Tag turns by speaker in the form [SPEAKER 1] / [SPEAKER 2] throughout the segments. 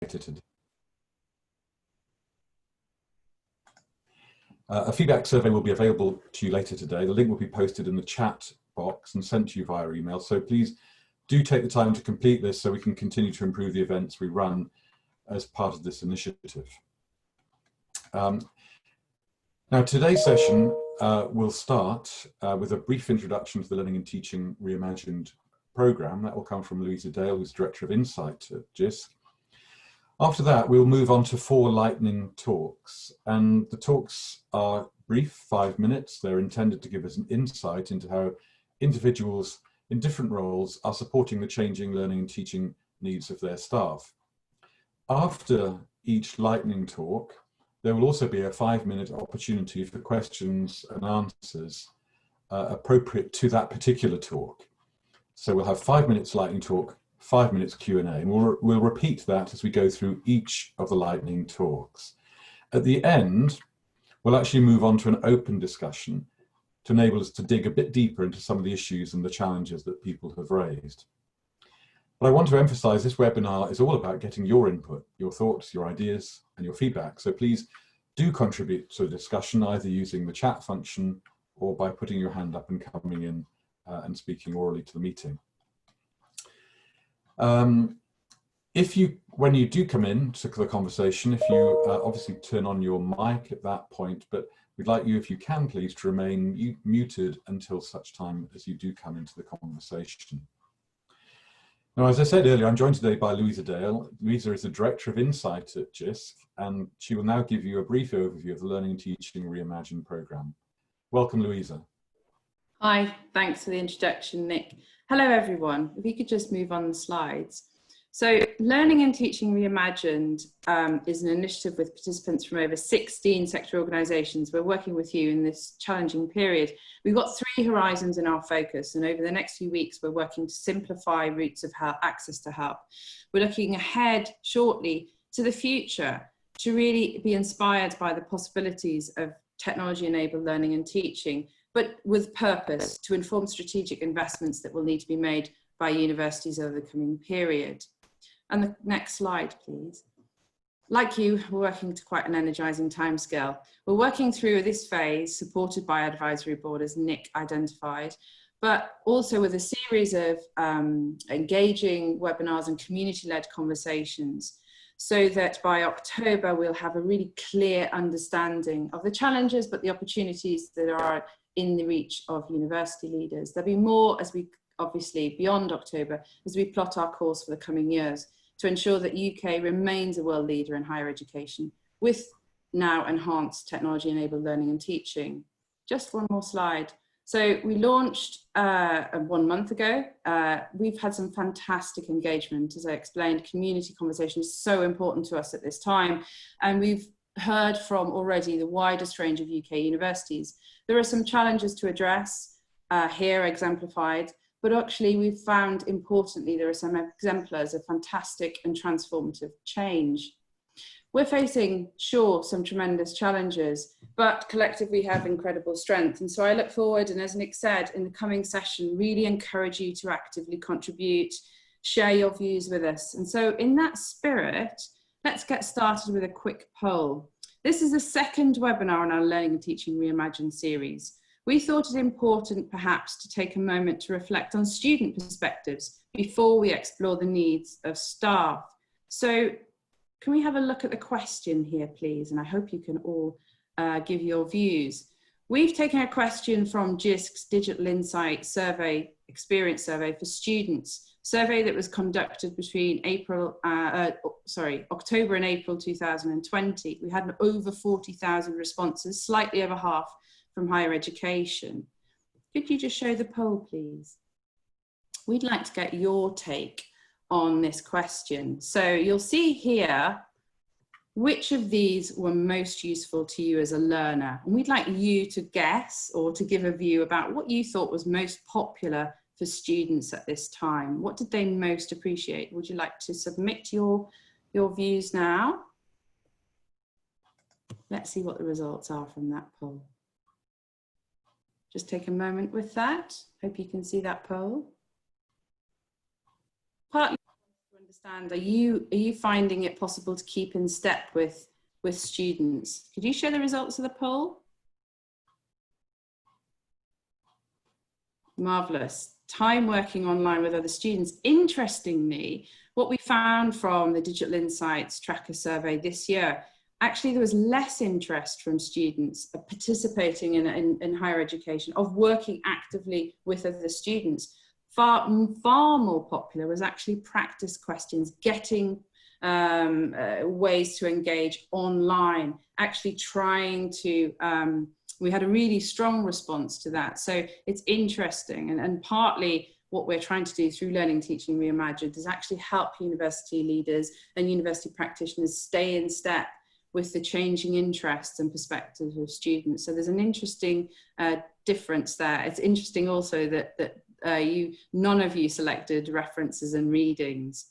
[SPEAKER 1] later today. A feedback survey will be available to you later today. The link will be posted in the chat box and sent to you via email. So please do take the time to complete this so we can continue to improve the events we run as part of this initiative. Now today's session will start with a brief introduction to the Learning and Teaching Reimagined programme. That will come from Louisa Dale, who's Director of Insight at Jisc. After that, we'll move on to 4 lightning talks, and the talks are brief, 5 minutes. They're intended to give us an insight into how individuals in different roles are supporting the changing learning and teaching needs of their staff. After each lightning talk, there will also be a 5-minute opportunity for questions and answers appropriate to that particular talk. So we'll have 5 minutes lightning talk, 5 minutes Q&A, and we'll repeat that as we go through each of the lightning talks. At the end, we'll actually move on to an open discussion to enable us to dig a bit deeper into some of the issues and the challenges that people have raised. But I want to emphasize this webinar is all about getting your input, your thoughts, your ideas, and your feedback. So please do contribute to the discussion, either using the chat function or by putting your hand up and coming in and speaking orally to the meeting. When you do come in to the conversation, if you obviously turn on your mic at that point, but we'd like you, if you can please, to remain muted until such time as you do come into the conversation. Now, as I said earlier, I'm joined today by Louisa Dale. Louisa is the Director of Insight at Jisc, and she will now give you a brief overview of the Learning and Teaching Reimagined programme. Welcome, Louisa.
[SPEAKER 2] Hi, thanks for the introduction, Nick. Hello, everyone. If you could just move on the slides. So Learning and Teaching Reimagined is an initiative with participants from over 16 sector organisations. We're working with you in this challenging period. We've got 3 horizons in our focus, and over the next few weeks, we're working to simplify routes of access to help. We're looking ahead shortly to the future to really be inspired by the possibilities of technology-enabled learning and teaching, but with purpose to inform strategic investments that will need to be made by universities over the coming period. And the next slide, please. Like you, we're working to quite an energising timescale. We're working through this phase, supported by Advisory Board, as Nick identified, but also with a series of engaging webinars and community-led conversations, so that by October, we'll have a really clear understanding of the challenges, but the opportunities that are in the reach of university leaders. There'll be more as we, obviously, beyond October, as we plot our course for the coming years to ensure that UK remains a world leader in higher education with now enhanced technology-enabled learning and teaching. Just one more slide. So we launched 1 month ago. We've had some fantastic engagement. As I explained, community conversation is so important to us at this time. And we've heard from already the widest range of UK universities. There are some challenges to address here exemplified, but actually we've found, importantly, there are some exemplars of fantastic and transformative change. We're facing, sure, some tremendous challenges, but collectively we have incredible strength. And so I look forward, and as Nick said, in the coming session, really encourage you to actively contribute, share your views with us. And so in that spirit, let's get started with a quick poll. This is the 2nd webinar in our Learning and Teaching Reimagined series. We thought it important perhaps to take a moment to reflect on student perspectives before we explore the needs of staff. So can we have a look at the question here, please? And I hope you can all give your views. We've taken a question from Jisc's Digital Insight Survey, Experience Survey for students, survey that was conducted between October and April 2020. We had over 40,000 responses, slightly over half from higher education. Could you just show the poll, please? We'd like to get your take on this question. So you'll see here which of these were most useful to you as a learner. And we'd like you to guess or to give a view about what you thought was most popular for students at this time. What did they most appreciate? Would you like to submit your views now? Let's see what the results are from that poll. Just take a moment with that. Hope you can see that poll. Partly to understand, are you finding it possible to keep in step with students? Could you share the results of the poll? Marvellous. Time working online with other students. Interestingly, what we found from the Digital Insights Tracker survey this year, actually there was less interest from students of participating in higher education, of working actively with other students. Far more popular was actually practice questions, getting ways to engage online, actually trying to, we had a really strong response to that. So it's interesting, and partly what we're trying to do through Learning Teaching Reimagined is actually help university leaders and university practitioners stay in step with the changing interests and perspectives of students. So there's an interesting difference there. It's interesting also that none of you selected references and readings,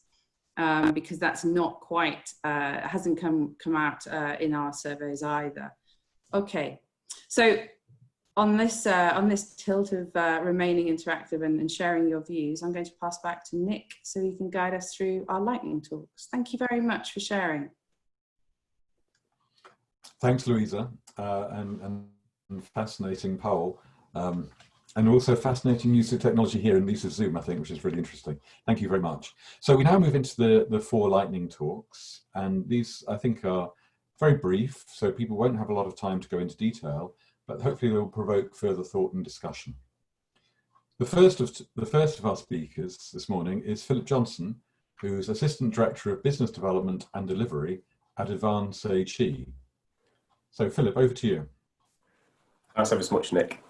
[SPEAKER 2] because that's not quite, hasn't come out in our surveys either. Okay, so on this tilt of remaining interactive and sharing your views, I'm going to pass back to Nick so he can guide us through our lightning talks. Thank you very much for sharing.
[SPEAKER 1] Thanks, Louisa, and fascinating poll. And also fascinating use of technology here in Lisa's Zoom, I think, which is really interesting. Thank you very much. So we now move into the 4 lightning talks, and these, I think, are very brief, so people won't have a lot of time to go into detail, but hopefully they'll provoke further thought and discussion. The first of our speakers this morning is Philip Johnson, who's Assistant Director of Business Development and Delivery at Advance HE. So Philip, over to you.
[SPEAKER 3] Thanks ever so much, Nick.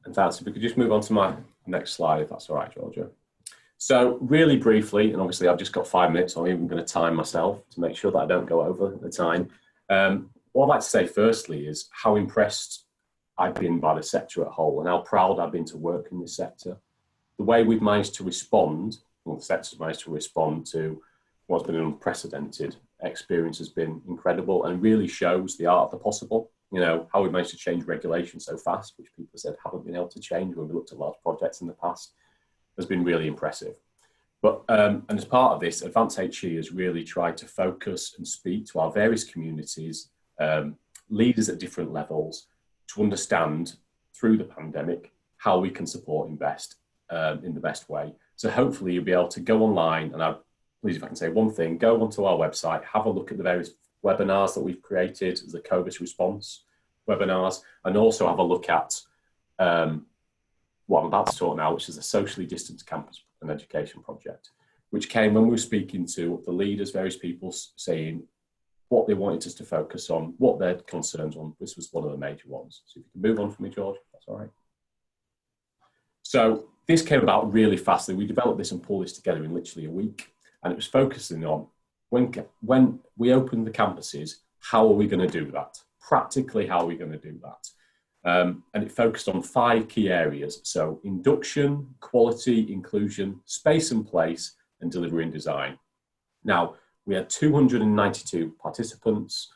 [SPEAKER 3] And thanks. If we could just move on to my next slide, if that's all right, Georgia. So really briefly, and obviously I've just got 5 minutes, so I'm even going to time myself to make sure that I don't go over the time. What I'd like to say firstly is how impressed I've been by the sector at whole and how proud I've been to work in this sector. The way we've managed to respond, well, the sector's managed to respond to what's been an unprecedented experience has been incredible and really shows the art of the possible. You know, how we managed to change regulation so fast, which people said haven't been able to change when we looked at large projects in the past, has been really impressive. But, and as part of this, Advance HE has really tried to focus and speak to our various communities, leaders at different levels, to understand through the pandemic how we can support and invest in the best way. So hopefully you'll be able to go online, and please, if I can say one thing, go onto our website, have a look at the various webinars that we've created as the COVID response webinars, and also have a look at what I'm about to talk now, which is a socially distanced campus and education project, which came when we were speaking to the leaders, various people saying what they wanted us to focus on, what their concerns on. This was one of the major ones. So if you can move on for me, George, that's all right. So this came about really fast. We developed this and pulled this together in literally a week, and it was focusing on when we open the campuses, how are we going to do that? Practically, how are we going to do that? And it focused on 5 key areas. So induction, quality, inclusion, space and place, and delivery and design. Now, we had 292 participants,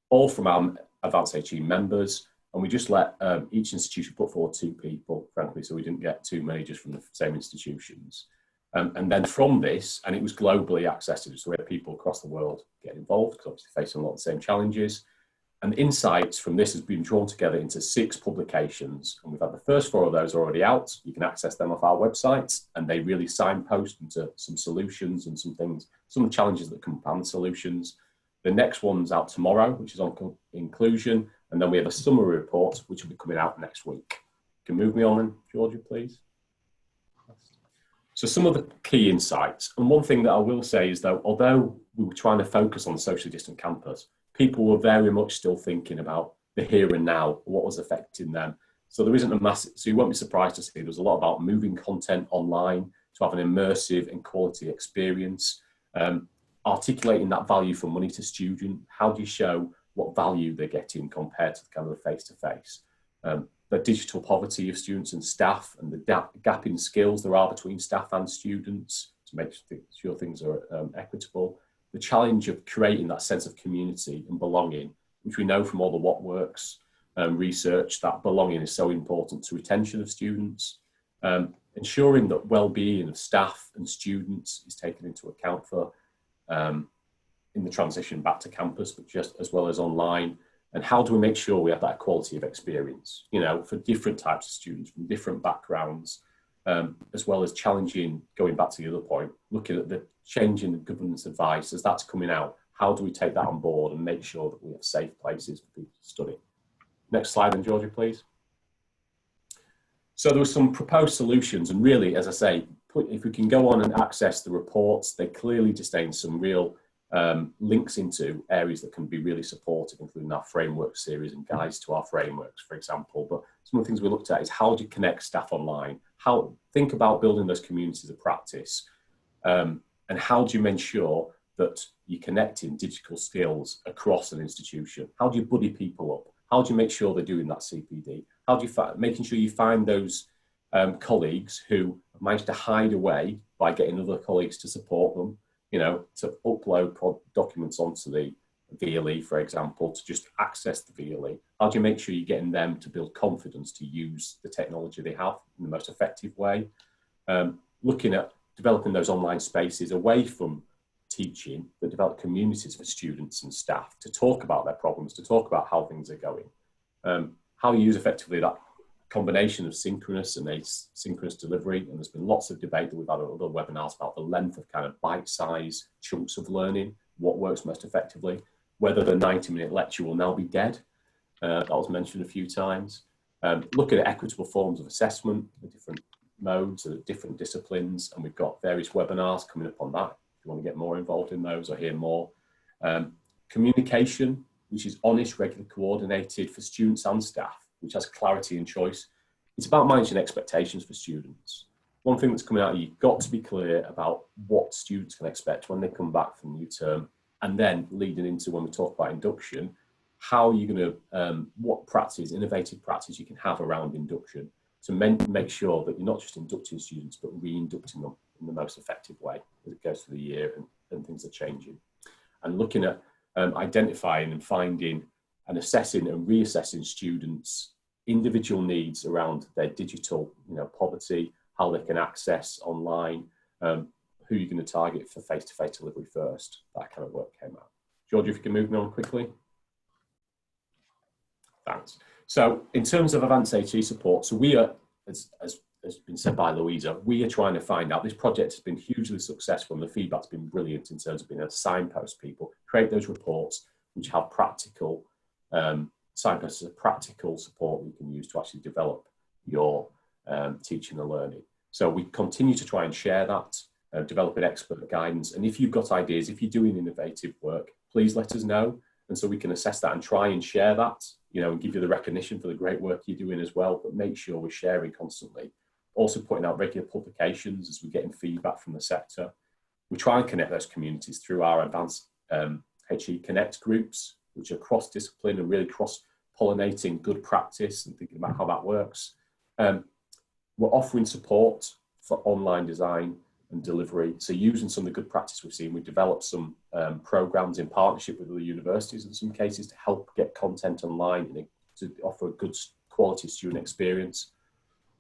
[SPEAKER 3] all from our Advance HE members, and we just let each institution put forward 2 people, frankly, so we didn't get too many just from the same institutions. And then from this, and it was globally accessible, so we had people across the world get involved, because obviously facing a lot of the same challenges. And the insights from this has been drawn together into 6 publications, and we've had the first 4 of those already out. You can access them off our website, and they really signpost into some solutions and some things, some challenges that compound solutions. The next one's out tomorrow, which is on inclusion, and then we have a summary report, which will be coming out next week. You can move me on then, Georgia, please. So some of the key insights, and one thing that I will say is though, although we were trying to focus on the socially distant campus, people were very much still thinking about the here and now, what was affecting them. So there isn't a massive, so you won't be surprised to see there's a lot about moving content online to have an immersive and quality experience, articulating that value for money to student. How do you show what value they're getting compared to the kind of the face-to-face? The digital poverty of students and staff, and the gap in skills there are between staff and students to make sure things are equitable. The challenge of creating that sense of community and belonging, which we know from all the What Works research, that belonging is so important to retention of students. ensuring that well-being of staff and students is taken into account for in the transition back to campus, but just as well as online. And how do we make sure we have that quality of experience, you know, for different types of students from different backgrounds, as well as challenging, going back to the other point, looking at the changing the governance advice as that's coming out. How do we take that on board and make sure that we have safe places for people to study? Next slide then, Georgia, please. So there were some proposed solutions, and really, as I say, if we can go on and access the reports, they clearly disdain some real links into areas that can be really supportive, including our framework series and guides to our frameworks, for example. But some of the things we looked at is how do you connect staff online? Think about building those communities of practice, and how do you make sure that you're connecting digital skills across an institution? How do you buddy people up? How do you make sure they're doing that CPD? How do you making sure you find those colleagues who managed to hide away by getting other colleagues to support them, you know, to upload documents onto the VLE, for example, to just access the VLE? How do you make sure you're getting them to build confidence to use the technology they have in the most effective way? Looking at developing those online spaces away from teaching, that develop communities for students and staff to talk about their problems, to talk about how things are going. How you use effectively that combination of synchronous and asynchronous delivery. And there's been lots of debate that we've had on other webinars about the length of kind of bite-sized chunks of learning, what works most effectively, whether the 90-minute lecture will now be dead. That was mentioned a few times. Looking at equitable forms of assessment, the different modes, the different disciplines, and we've got various webinars coming up on that if you want to get more involved in those or hear more. Communication, which is honest, regularly coordinated for students and staff, which has clarity and choice. It's about managing expectations for students. One thing that's coming out, you've got to be clear about what students can expect when they come back from new term, and then leading into when we talk about induction, how you're going to, what practice, innovative practice you can have around induction to make sure that you're not just inducting students, but re-inducting them in the most effective way as it goes through the year and things are changing. And looking at identifying and finding and assessing and reassessing students' individual needs around their digital, you know, poverty, how they can access online, who you're going to target for face-to-face delivery first. That kind of work came out. Georgia, if you can move me on quickly. Thanks. So in terms of advanced HE support, so we are, as been said by Louisa, we are trying to find out, this project has been hugely successful and the feedback's been brilliant in terms of being able to signpost people, create those reports which have practical, signposts of practical support you can use to actually develop your teaching and learning. So we continue to try and share that, developing expert guidance. And if you've got ideas, if you're doing innovative work, please let us know. And so we can assess that and try and share that, you know, and give you the recognition for the great work you're doing as well, but make sure we're sharing constantly. Also putting out regular publications as we're getting feedback from the sector. We try and connect those communities through our advanced HE Connect groups, which are cross-discipline and really cross-pollinating good practice and thinking about how that works. We're offering support for online design and delivery. So using some of the good practice we've seen, we've developed some programs in partnership with other universities in some cases to help get content online and to offer a good quality student experience.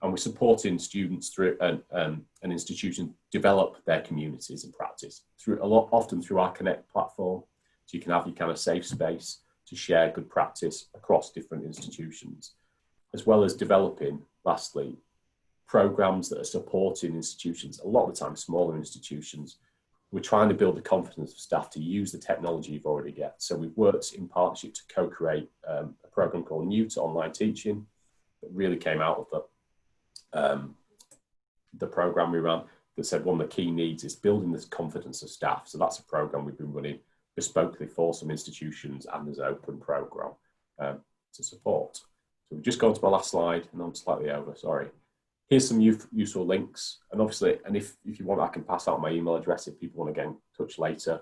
[SPEAKER 3] And we're supporting students through an institution develop their communities and practice through often through our Connect platform. So you can have your kind of safe space to share good practice across different institutions, as well as developing, lastly, programs that are supporting institutions, a lot of the time smaller institutions. We're trying to build the confidence of staff to use the technology you've already got. So we've worked in partnership to co-create a program called New to Online Teaching that really came out of the program we ran that said one of the key needs is building this confidence of staff. So that's a program we've been running bespokely for some institutions and as an open program to support. So we've just gone to my last slide and I'm slightly over, sorry. Here's some useful links, and obviously, and if you want, I can pass out my email address if people want to get in touch later.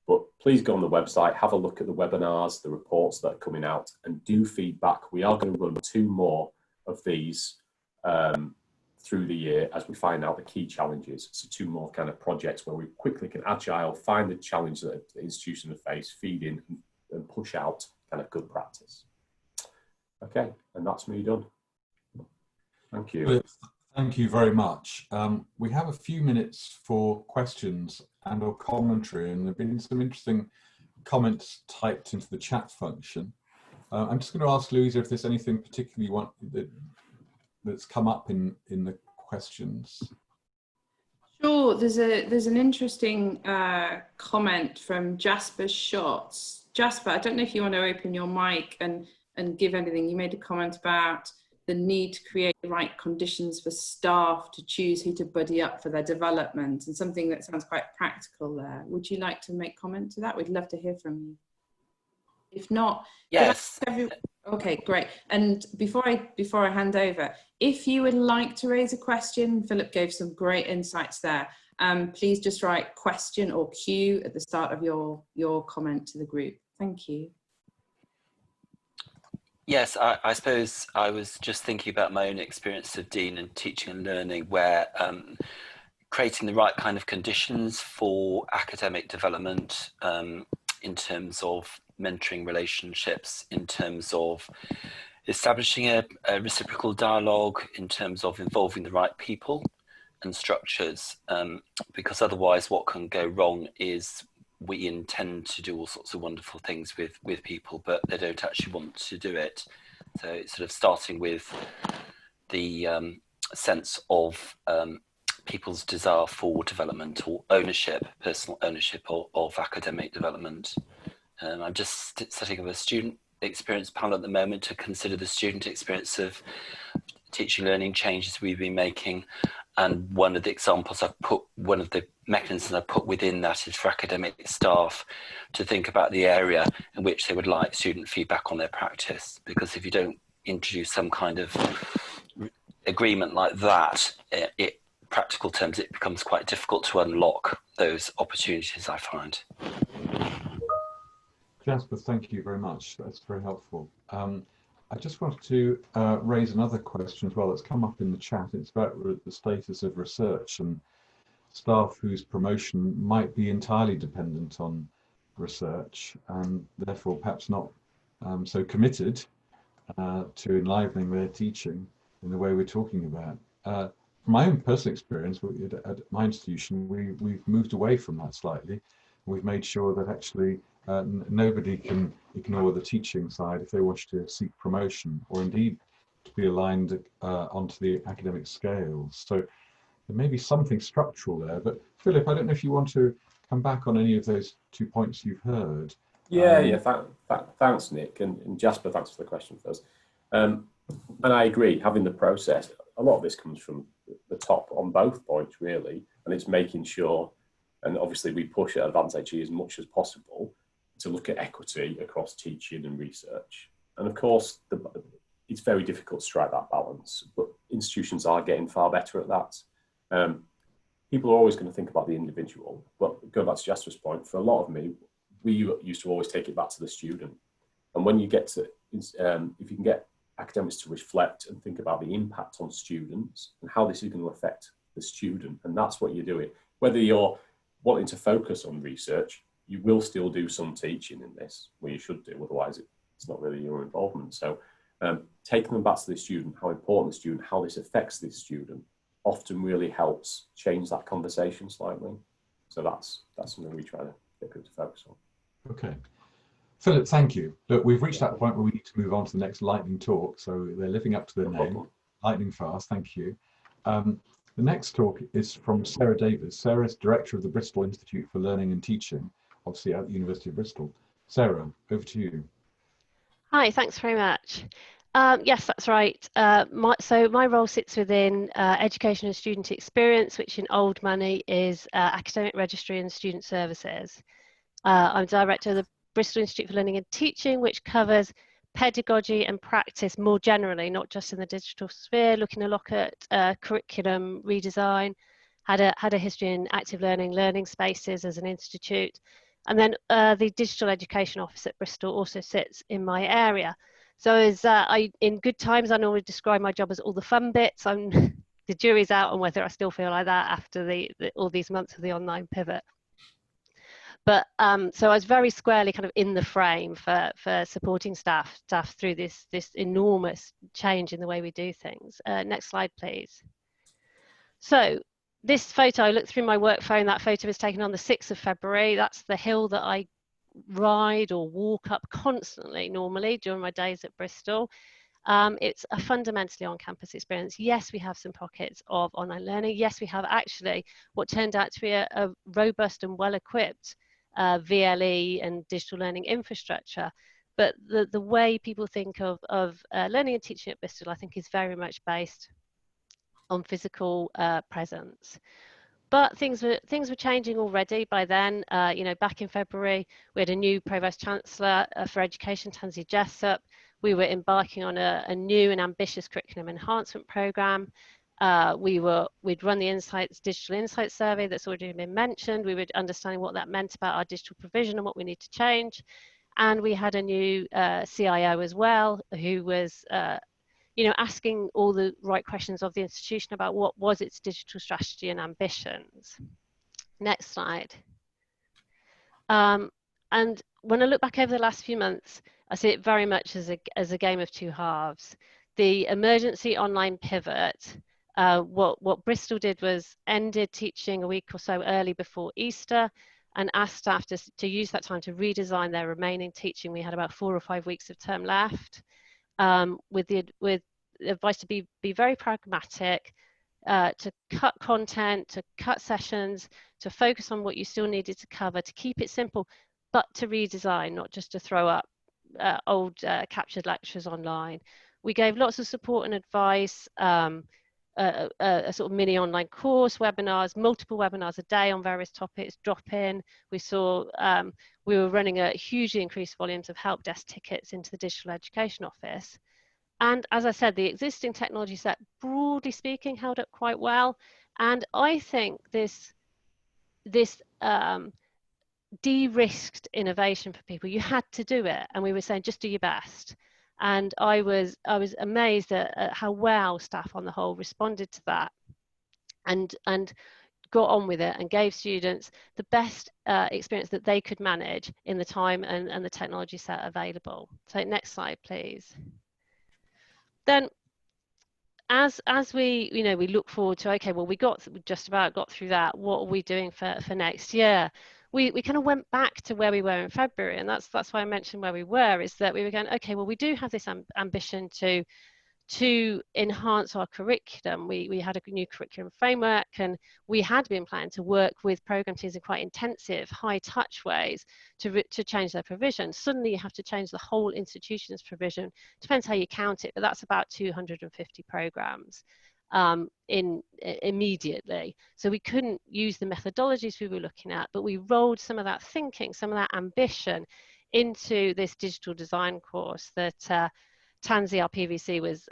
[SPEAKER 3] But please go on the website, have a look at the webinars, the reports that are coming out, and do feedback. We are going to run 2 more of these through the year as we find out the key challenges. So 2 more kind of projects where we quickly can agile, find the challenge that the institution have faced, feed in, and push out kind of good practice. Okay, and that's me done. Thank you.
[SPEAKER 1] Thank you very much. We have a few minutes for questions and or commentary, and there have been some interesting comments typed into the chat function. I'm just going to ask Louisa if there's anything particularly that's come up in the questions.
[SPEAKER 2] Sure, there's an interesting comment from Jasper Schatz. Jasper, I don't know if you want to open your mic and give anything. You made a comment about the need to create the right conditions for staff to choose who to buddy up for their development, and something that sounds quite practical there. Would you like to make comment to that? We'd love to hear from you. If not,
[SPEAKER 4] yes.
[SPEAKER 2] Okay, great. And before I hand over, if you would like to raise a question, Philip gave some great insights there. Please just write question or Q at the start of your comment to the group. Thank you.
[SPEAKER 4] Yes, I suppose I was just thinking about my own experience of Dean and teaching and learning, where creating the right kind of conditions for academic development in terms of mentoring relationships, in terms of establishing a reciprocal dialogue, in terms of involving the right people and structures, because otherwise what can go wrong is we intend to do all sorts of wonderful things with people, but they don't actually want to do it. So it's sort of starting with the sense of people's desire for development or ownership, personal ownership of academic development. I'm just setting up a student experience panel at the moment to consider the student experience of teaching learning changes we've been making. And one of the examples I've put, one of the mechanisms I put within that is for academic staff to think about the area in which they would like student feedback on their practice. Because if you don't introduce some kind of agreement like that, practical terms, it becomes quite difficult to unlock those opportunities, I find.
[SPEAKER 1] Jasper, thank you very much. That's very helpful. I just wanted to raise another question as well that's come up in the chat. It's about the status of research and staff whose promotion might be entirely dependent on research and therefore perhaps not so committed to enlivening their teaching in the way we're talking about. From my own personal experience at my institution, we've moved away from that slightly. We've made sure that actually nobody can ignore the teaching side if they wish to seek promotion, or indeed to be aligned onto the academic scales. So there may be something structural there, but Philip, I don't know if you want to come back on any of those 2 points you've heard.
[SPEAKER 3] Thanks, Nick, and Jasper, thanks for the question first. And I agree, having the process, a lot of this comes from the top on both points, really, and it's making sure, and obviously we push at Advance HE as much as possible to look at equity across teaching and research. And of course, it's very difficult to strike that balance, but institutions are getting far better at that. People are always going to think about the individual, but going back to Jasper's point, for a lot of me, we used to always take it back to the student. And when you get to, if you can get academics to reflect and think about the impact on students and how this is going to affect the student, and that's what you're doing. Whether you're wanting to focus on research, you will still do some teaching in this, where you should do, otherwise it's not really your involvement. So taking them back to the student, how important the student, how this affects the student, often really helps change that conversation slightly. So that's something we try to get people to focus on.
[SPEAKER 1] Okay. Philip, thank you. Look, we've reached that point where we need to move on to the next lightning talk, so they're living up to their name. Lightning fast, thank you. The next talk is from Sarah Davis. Sarah's Director of the Bristol Institute for Learning and Teaching, obviously at the University of Bristol. Sarah, over to you.
[SPEAKER 5] Hi, thanks very much. Yes, that's right. So my role sits within Education and Student Experience, which in old money is Academic Registry and Student Services. I'm Director of the Bristol Institute for Learning and Teaching, which covers pedagogy and practice more generally, not just in the digital sphere, looking a lot at curriculum redesign, had a history in active learning spaces as an institute. And then the Digital Education Office at Bristol also sits in my area. So as in good times, I normally describe my job as all the fun bits. The jury's out on whether I still feel like that after all these months of the online pivot. But so I was very squarely kind of in the frame for supporting staff through this enormous change in the way we do things. Next slide, please. So this photo, I looked through my work phone, that photo was taken on the 6th of February. That's the hill that I ride or walk up constantly normally during my days at Bristol. It's a fundamentally on-campus experience. Yes, we have some pockets of online learning. Yes, we have actually what turned out to be a robust and well-equipped VLE and digital learning infrastructure. But the way people think of learning and teaching at Bristol, I think, is very much based on physical presence. But things were changing already by then. You know, back in February, we had a new Provost Chancellor for Education, Tansy Jessup. We were embarking on a new and ambitious curriculum enhancement programme. We'd run the digital insights survey that's already been mentioned. We were understanding what that meant about our digital provision and what we need to change. And we had a new CIO as well, who was you know, asking all the right questions of the institution about what was its digital strategy and ambitions. Next slide. And when I look back over the last few months, I see it very much as a game of two halves. The emergency online pivot, what Bristol did was ended teaching a week or so early before Easter and asked staff to use that time to redesign their remaining teaching. We had about 4 or 5 weeks of term left. With advice to be very pragmatic, to cut content, to cut sessions, to focus on what you still needed to cover, to keep it simple, but to redesign, not just to throw up old captured lectures online. We gave lots of support and advice, a sort of mini online course, webinars, multiple webinars a day on various topics, drop in. We saw we were running a hugely increased volumes of help desk tickets into the digital education office. And as I said, the existing technology set, broadly speaking, held up quite well. And I think this de-risked innovation for people. You had to do it, and we were saying just do your best. And I was amazed at how well staff on the whole responded to that, and got on with it and gave students the best experience that they could manage in the time and the technology set available. So next slide, please. Then as we, you know, we look forward to, okay, well, we just about got through that. What are we doing for next year? We kind of went back to where we were in February, and that's why I mentioned where we were, is that we were going, okay, well, we do have this ambition to enhance our curriculum. We had a new curriculum framework, and we had been planning to work with program teams in quite intensive, high touch ways to change their provision. Suddenly you have to change the whole institution's provision. Depends how you count it, but that's about 250 programs immediately. So we couldn't use the methodologies we were looking at, but we rolled some of that thinking, some of that ambition into this digital design course that Tansy, our PVC, was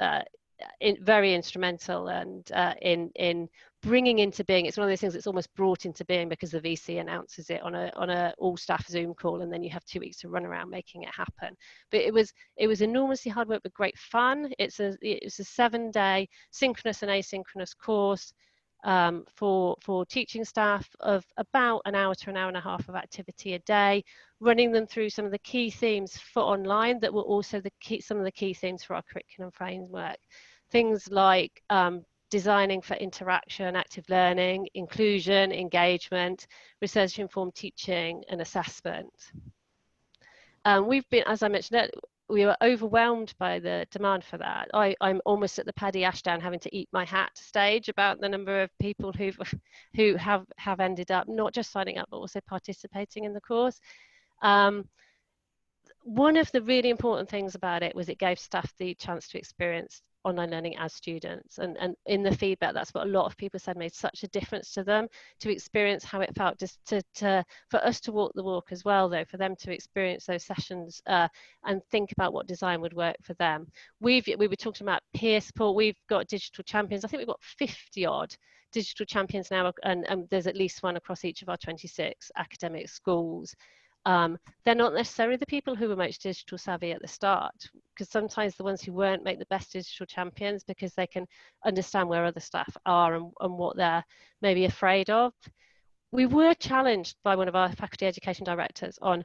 [SPEAKER 5] very instrumental and in bringing into being. It's one of those things that's almost brought into being because the VC announces it on a all staff Zoom call, and then you have 2 weeks to run around making it happen. But it was enormously hard work, but great fun. It's a 7-day synchronous and asynchronous course for teaching staff of about an hour to an hour and a half of activity a day, running them through some of the key themes for online that were also some of the key themes for our curriculum framework. Things like designing for interaction, active learning, inclusion, engagement, research-informed teaching, and assessment. We've been, as I mentioned, we were overwhelmed by the demand for that. I'm almost at the Paddy Ashdown having to eat my hat stage about the number of people who have ended up not just signing up but also participating in the course. One of the really important things about it was it gave staff the chance to experience online learning as students, and in the feedback, that's what a lot of people said made such a difference to them, to experience how it felt, just for us to walk the walk as well, though, for them to experience those sessions and think about what design would work for them. We were talking about peer support. We've got digital champions. I think we've got 50 odd digital champions now, and there's at least one across each of our 26 academic schools. They're not necessarily the people who were most digital savvy at the start, because sometimes the ones who weren't make the best digital champions because they can understand where other staff are and what they're maybe afraid of. We were challenged by one of our faculty education directors on,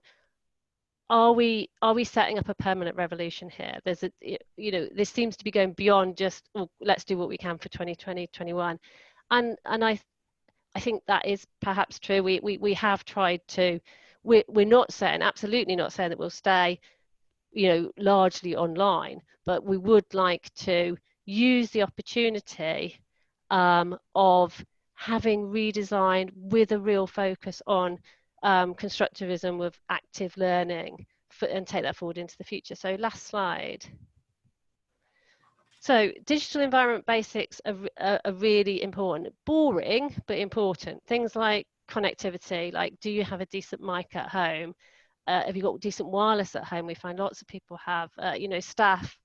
[SPEAKER 5] are we setting up a permanent revolution here? There's this seems to be going beyond just, oh, let's do what we can for 2020, 21. And I think that is perhaps true. We have tried to, we're not saying, absolutely not saying that we'll stay, you know, largely online, but we would like to use the opportunity of having redesigned with a real focus on constructivism with active learning and take that forward into the future. So last slide. So digital environment basics are really important. Boring, but important. Things like connectivity, like do you have a decent mic at home? Have you got decent wireless at home? We find lots of people have, you know, staff,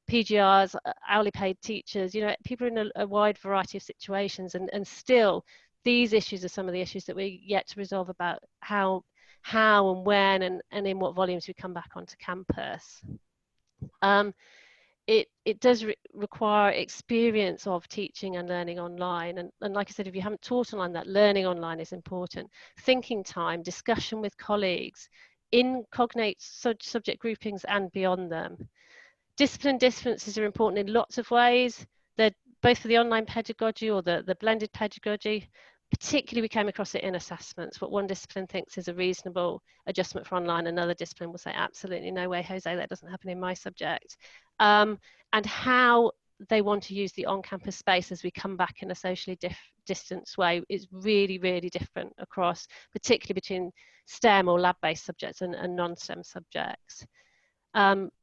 [SPEAKER 5] PGRs, hourly paid teachers, you know, people are in a wide variety of situations, and still these issues are some of the issues that we're yet to resolve about how and when and in what volumes we come back onto campus. It does require experience of teaching and learning online. And like I said, if you haven't taught online, that learning online is important. Thinking time, discussion with colleagues, in cognate subject groupings and beyond them. Discipline differences are important in lots of ways. They're both for the online pedagogy or the blended pedagogy. Particularly, we came across it in assessments. What one discipline thinks is a reasonable adjustment for online, another discipline will say, absolutely no way, Jose, that doesn't happen in my subject. And how they want to use the on-campus space as we come back in a socially distanced way is really, really different across, particularly between STEM or lab-based subjects and non-STEM subjects.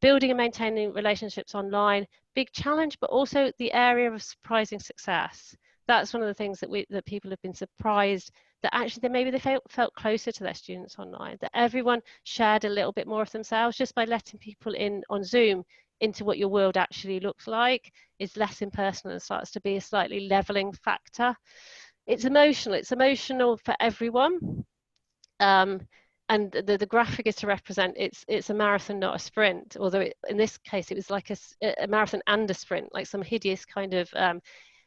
[SPEAKER 5] Building and maintaining relationships online, big challenge, but also the area of surprising success. That's one of the things that people have been surprised that actually maybe they felt closer to their students online, that everyone shared a little bit more of themselves just by letting people in on Zoom into what your world actually looks like. Is less impersonal and starts to be a slightly leveling factor. It's emotional for everyone. And the graphic is to represent it's a marathon, not a sprint, although in this case it was like a marathon and a sprint, like some hideous kind of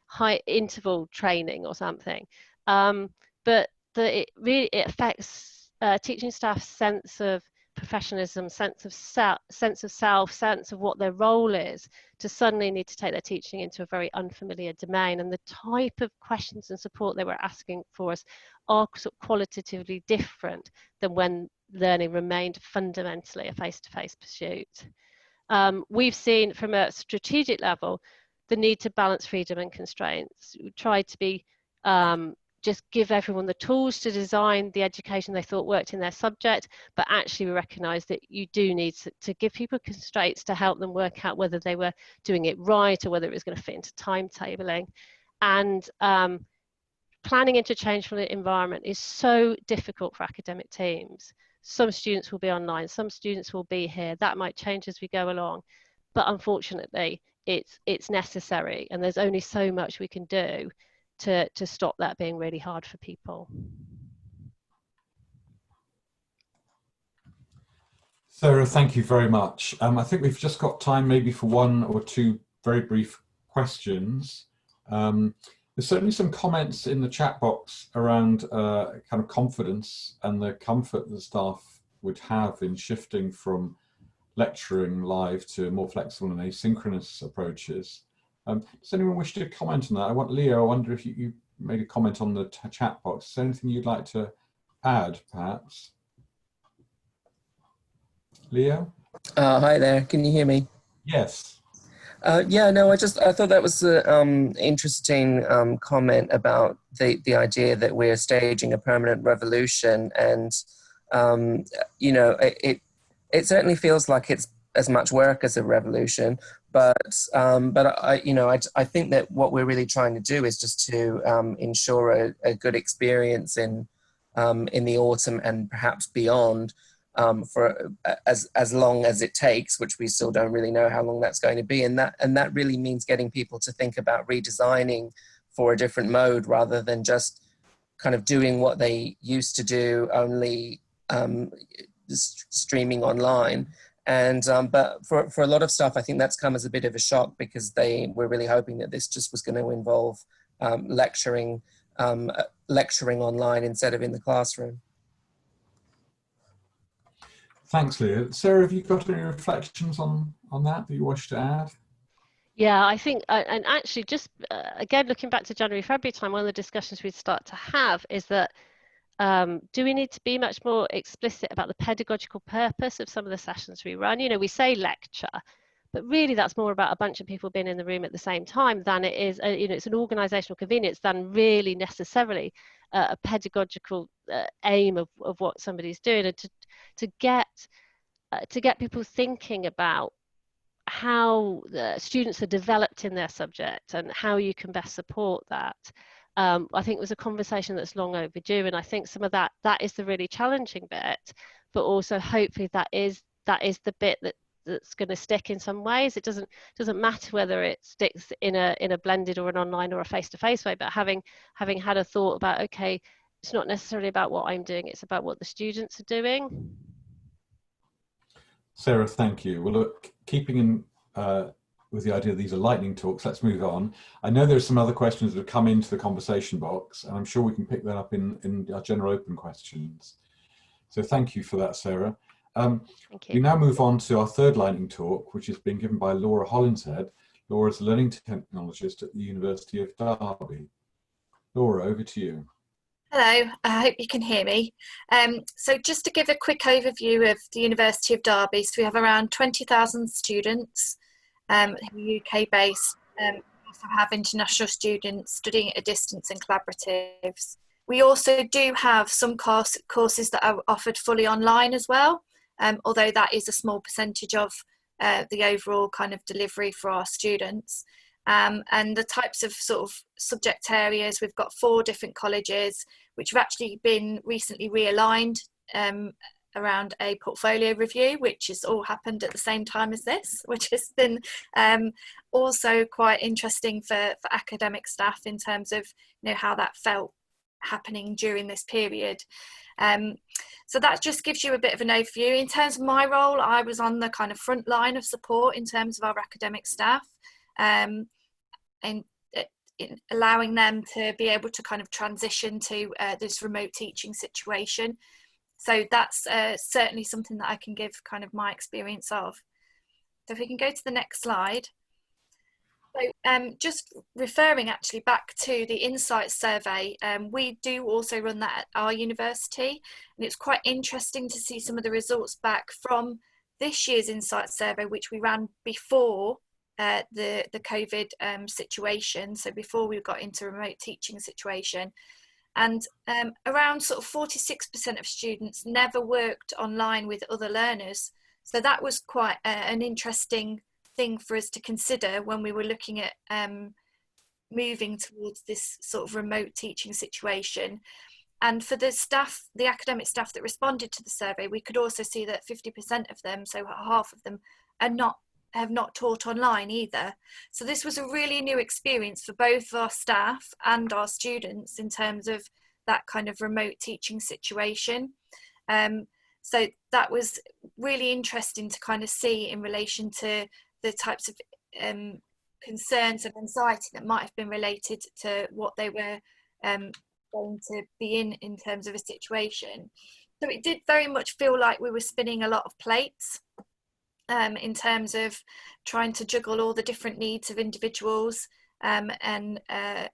[SPEAKER 5] high interval training or something. But it really affects teaching staff's sense of professionalism, sense of self, sense of what their role is, to suddenly need to take their teaching into a very unfamiliar domain. And the type of questions and support they were asking for us are sort of qualitatively different than when learning remained fundamentally a face-to-face pursuit. We've seen from a strategic level the need to balance freedom and constraints. We tried to be just give everyone the tools to design the education they thought worked in their subject, but actually we recognise that you do need to give people constraints to help them work out whether they were doing it right or whether it was going to fit into timetabling. And planning interchangeable environment is so difficult for academic teams. Some students will be online, some students will be here. That might change as we go along, but unfortunately it's necessary, and there's only so much we can do to stop that being really hard for people.
[SPEAKER 1] Sarah, thank you very much. I think we've just got time maybe for one or two very brief questions. There's certainly some comments in the chat box around kind of confidence and the comfort that staff would have in shifting from lecturing live to more flexible and asynchronous approaches. Does anyone wish to comment on that? Leo, I wonder if you made a comment on the chat box. Is there anything you'd like to add, perhaps? Leo?
[SPEAKER 6] Hi there, can you hear me?
[SPEAKER 1] Yes.
[SPEAKER 6] Yeah, no, I thought that was an interesting comment about the idea that we're staging a permanent revolution, and you know, it certainly feels like it's as much work as a revolution, but I think that what we're really trying to do is just to ensure a good experience in the autumn and perhaps beyond, for as long as it takes, which we still don't really know how long that's going to be, and that really means getting people to think about redesigning for a different mode rather than just kind of doing what they used to do, only streaming online. And but for a lot of stuff, I think that's come as a bit of a shock, because they were really hoping that this just was going to involve lecturing online instead of in the classroom.
[SPEAKER 1] Thanks, Leo. Sarah, have you got any reflections on that you wish to add?
[SPEAKER 5] Yeah, I think, and actually just again, looking back to January, February time, one of the discussions we'd start to have is that do we need to be much more explicit about the pedagogical purpose of some of the sessions we run? You know, we say lecture, but really that's more about a bunch of people being in the room at the same time than it is, you know, it's an organisational convenience than really necessarily a pedagogical aim of what somebody's doing, and to get people thinking about how the students are developed in their subject and how you can best support that. I think it was a conversation that's long overdue, and I think some of that is the really challenging bit, but also hopefully that is the bit that's going to stick in some ways. It doesn't matter whether it sticks in a blended or an online or a face-to-face way, but having had a thought about, okay, it's not necessarily about what I'm doing, it's about what the students are doing.
[SPEAKER 1] Sarah, thank you. Well, look, keeping in with the idea that these are lightning talks, let's move on. I know there's some other questions that have come into the conversation box, and I'm sure we can pick that up in our general open questions. So thank you for that, Sarah.
[SPEAKER 5] Thank you.
[SPEAKER 1] We now move on to our third lightning talk, which is being given by Laura Hollinshead. Laura is a learning technologist at the University of Derby. Laura, over to you.
[SPEAKER 7] Hello, I hope you can hear me. So just to give a quick overview of the University of Derby, so we have around 20,000 students who are UK based. We also have international students studying at a distance in collaboratives. We also do have some courses that are offered fully online as well, although that is a small percentage of the overall kind of delivery for our students. And the types of sort of subject areas, we've got 4 different colleges which have actually been recently realigned around a portfolio review, which has all happened at the same time as this, which has been also quite interesting for academic staff in terms of, you know, how that felt happening during this period. So that just gives you a bit of an overview. In terms of my role, I was on the kind of front line of support in terms of our academic staff. And in allowing them to be able to kind of transition to this remote teaching situation. So that's certainly something that I can give kind of my experience of. So if we can go to the next slide. So just referring actually back to the Insight survey, we do also run that at our university, and it's quite interesting to see some of the results back from this year's Insight survey, which we ran before the COVID situation, so before we got into remote teaching situation. And around sort of 46% of students never worked online with other learners. So that was quite an interesting thing for us to consider when we were looking at moving towards this sort of remote teaching situation. And for the staff, the academic staff that responded to the survey, we could also see that 50% of them, so half of them, have not taught online either. So this was a really new experience for both our staff and our students in terms of that kind of remote teaching situation. So that was really interesting to kind of see in relation to the types of concerns and anxiety that might have been related to what they were going to be in terms of a situation. So it did very much feel like we were spinning a lot of plates. In terms of trying to juggle all the different needs of individuals and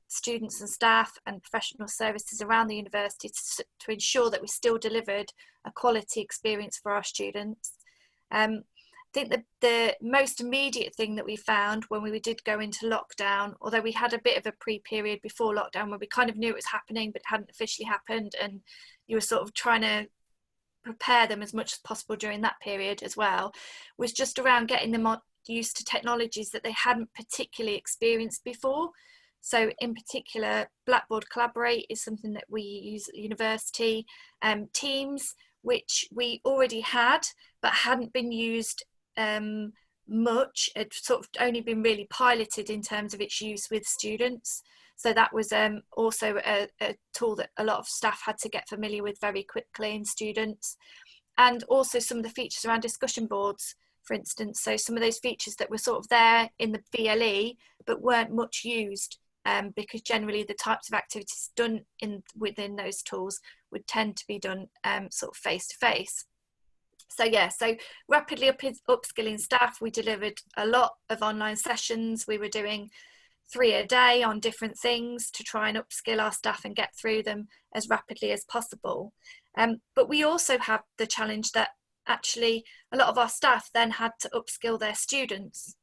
[SPEAKER 7] students and staff and professional services around the university to ensure that we still delivered a quality experience for our students. I think that the most immediate thing that we found when we did go into lockdown, although we had a bit of a pre-period before lockdown where we kind of knew it was happening but it hadn't officially happened, and you were sort of trying to prepare them as much as possible during that period as well, was just around getting them used to technologies that they hadn't particularly experienced before. So in particular, Blackboard Collaborate is something that we use at the university. Teams, which we already had but hadn't been used much, had sort of only been really piloted in terms of its use with students. So that was also a tool that a lot of staff had to get familiar with very quickly, and students. And also some of the features around discussion boards, for instance. So some of those features that were sort of there in the VLE but weren't much used because generally the types of activities done within those tools would tend to be done sort of face to face. So yeah, so rapidly upskilling staff. We delivered a lot of online sessions. We were doing 3 a day on different things to try and upskill our staff and get through them as rapidly as possible. But we also have the challenge that actually a lot of our staff then had to upskill their students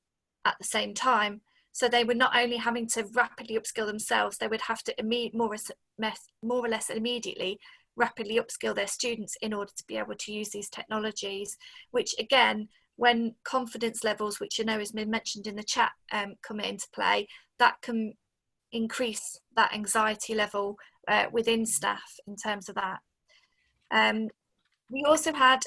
[SPEAKER 7] at the same time. So they were not only having to rapidly upskill themselves, they would have to more or less immediately rapidly upskill their students in order to be able to use these technologies, which again, when confidence levels, which I know has been mentioned in the chat, come into play, that can increase that anxiety level within staff in terms of that. We also had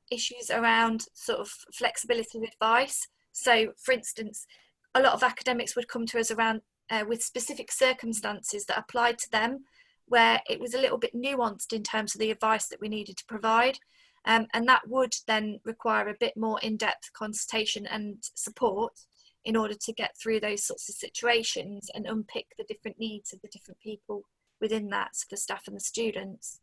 [SPEAKER 7] issues around sort of flexibility of advice. So for instance, a lot of academics would come to us around with specific circumstances that applied to them, where it was a little bit nuanced in terms of the advice that we needed to provide. And that would then require a bit more in-depth consultation and support in order to get through those sorts of situations and unpick the different needs of the different people within that, so the staff and the students.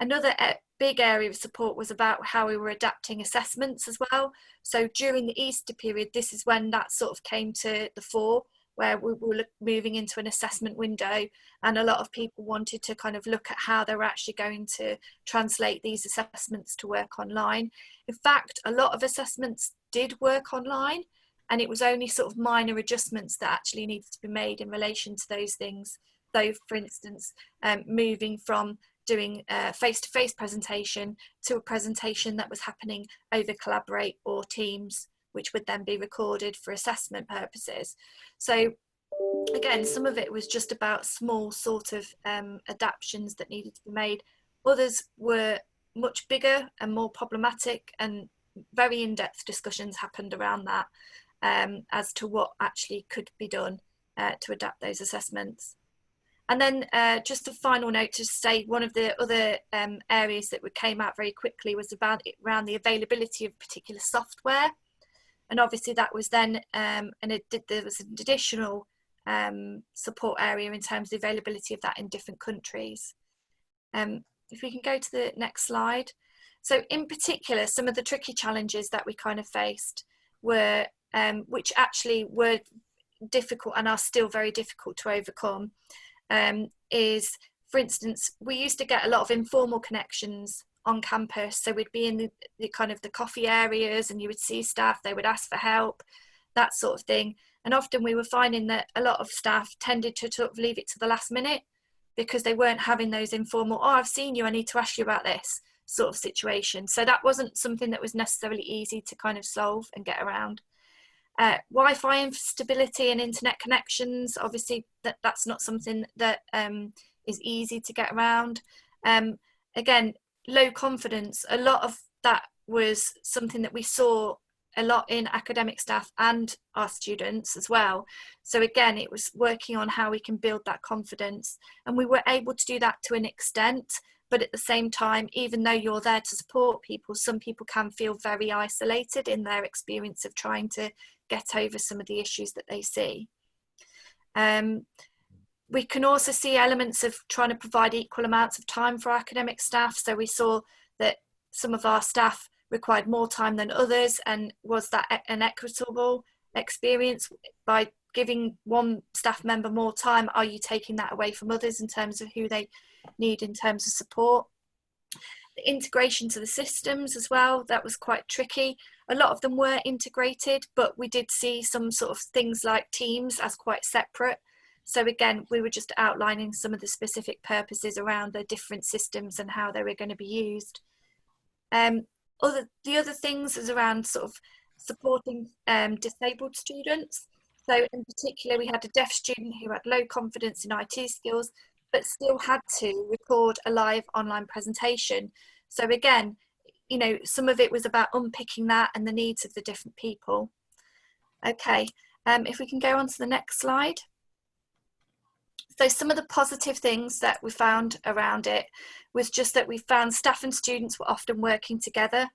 [SPEAKER 7] Another big area of support was about how we were adapting assessments as well. So during the Easter period, this is when that sort of came to the fore, where we were moving into an assessment window, and a lot of people wanted to kind of look at how they were actually going to translate these assessments to work online. In fact, a lot of assessments did work online, and it was only sort of minor adjustments that actually needed to be made in relation to those things. So for instance, moving from doing a face-to-face presentation to a presentation that was happening over Collaborate or Teams, which would then be recorded for assessment purposes. So again, some of it was just about small sort of adaptations that needed to be made. Others were much bigger and more problematic, and very in-depth discussions happened around that as to what actually could be done to adapt those assessments. And then just a final note to say, one of the other areas that came out very quickly was around the availability of particular software. And obviously that was then, there was an additional support area in terms of the availability of that in different countries. If we can go to the next slide. So in particular, some of the tricky challenges that we kind of faced were, which actually were difficult and are still very difficult to overcome, is, for instance, we used to get a lot of informal connections on campus. So we'd be in the kind of the coffee areas, and you would see staff, they would ask for help, that sort of thing. And often we were finding that a lot of staff tended to sort of leave it to the last minute because they weren't having those informal, oh, I've seen you, I need to ask you about this sort of situation. So that wasn't something that was necessarily easy to kind of solve and get around. Wi-Fi instability and internet connections, obviously that's not something that is easy to get around. Again, low confidence, a lot of that was something that we saw a lot in academic staff and our students as well. So again, it was working on how we can build that confidence, and we were able to do that to an extent, but at the same time, even though you're there to support people, some people can feel very isolated in their experience of trying to get over some of the issues that they see. We can also see elements of trying to provide equal amounts of time for academic staff. So we saw that some of our staff required more time than others, and was that an equitable experience? By giving one staff member more time, are you taking that away from others in terms of who they need in terms of support? The integration to the systems as well, that was quite tricky. A lot of them were integrated, but we did see some sort of things like Teams as quite separate. So again, we were just outlining some of the specific purposes around the different systems and how they were going to be used. The other things is around sort of supporting disabled students. So in particular, we had a deaf student who had low confidence in IT skills, but still had to record a live online presentation. So again, you know, some of it was about unpicking that and the needs of the different people. Okay, if we can go on to the next slide. So some of the positive things that we found around it was just that we found staff and students were often working together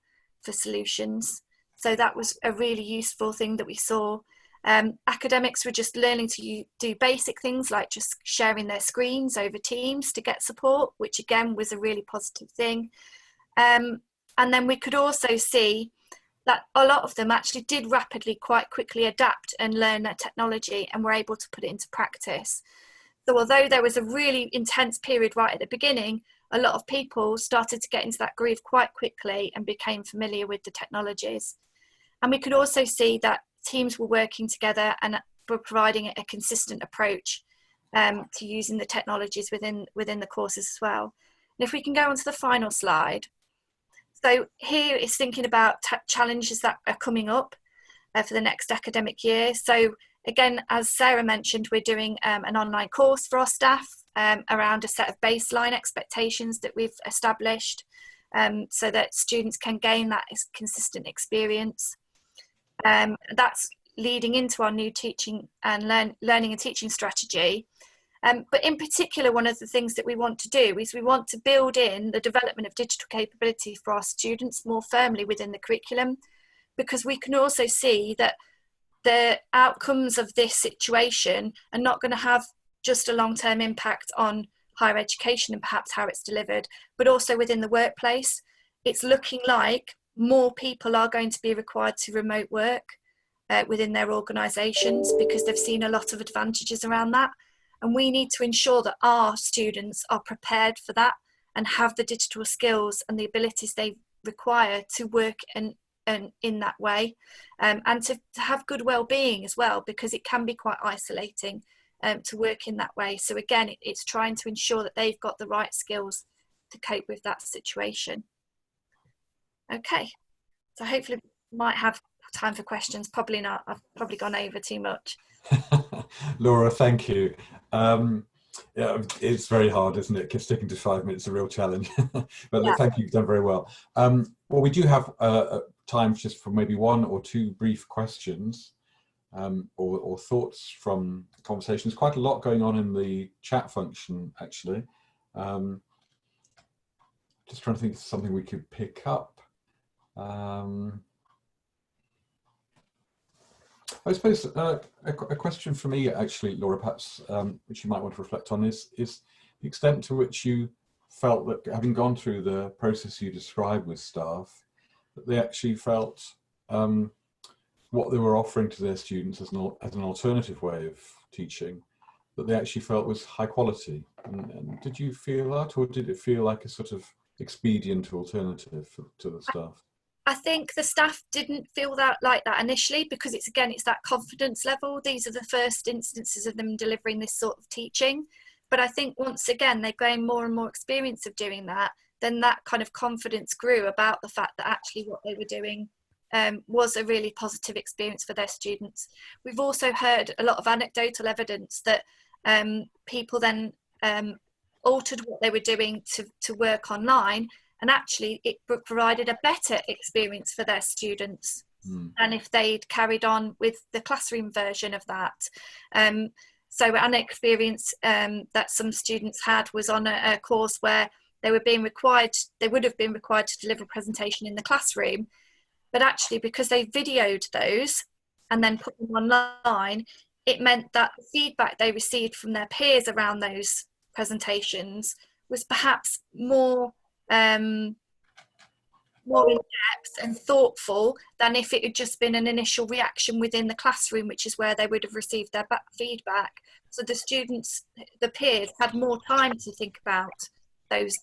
[SPEAKER 7] for solutions. So that was a really useful thing that we saw. Academics were just learning to do basic things like just sharing their screens over Teams to get support, which again was a really positive thing. And then we could also see that a lot of them actually did rapidly, quite quickly adapt and learn their technology and were able to put it into practice. So although there was a really intense period right at the beginning, a lot of people started to get into that groove quite quickly and became familiar with the technologies. And we could also see that teams were working together and were providing a consistent approach to using the technologies within the courses as well. And if we can go on to the final slide. So here is thinking about challenges that are coming up for the next academic year. So again, as Sarah mentioned, we're doing an online course for our staff around a set of baseline expectations that we've established so that students can gain that consistent experience. That's leading into our new teaching and learning and teaching strategy. But in particular, one of the things that we want to do is we want to build in the development of digital capability for our students more firmly within the curriculum, because we can also see that the outcomes of this situation are not going to have just a long-term impact on higher education and perhaps how it's delivered, but also within the workplace. It's looking like more people are going to be required to remote work within their organisations because they've seen a lot of advantages around that. And we need to ensure that our students are prepared for that and have the digital skills and the abilities they require to work in that way, and to have good well-being as well, because it can be quite isolating to work in that way. So again, it's trying to ensure that they've got the right skills to cope with that situation. Okay, so hopefully we might have time for questions. Probably not. I've probably gone over too much.
[SPEAKER 1] Laura, thank you. Yeah, it's very hard, isn't it? Because sticking to 5 minutes is a real challenge. But yeah. Thank you, you've done very well. Well, we do have time just for maybe 1 or 2 brief questions or thoughts from conversations. Quite a lot going on in the chat function, actually. Just trying to think of something we could pick up. I suppose a question for me, actually, Laura, perhaps, which you might want to reflect on is the extent to which you felt that, having gone through the process you described with staff, that they actually felt what they were offering to their students as an alternative way of teaching, that they actually felt was high quality. And did you feel that, or did it feel like a sort of expedient alternative to the staff?
[SPEAKER 7] I think the staff didn't feel like that initially, because it's that confidence level. These are the first instances of them delivering this sort of teaching. But I think once again, they gain more and more experience of doing that, then that kind of confidence grew about the fact that actually what they were doing was a really positive experience for their students. We've also heard a lot of anecdotal evidence that people then altered what they were doing to work online, and actually it provided a better experience for their students than if they'd carried on with the classroom version of that. So an experience that some students had was on a course where they would have been required to deliver a presentation in the classroom, but actually because they videoed those and then put them online, it meant that the feedback they received from their peers around those presentations was perhaps more in depth and thoughtful than if it had just been an initial reaction within the classroom, which is where they would have received their feedback. So the students, the peers, had more time to think about those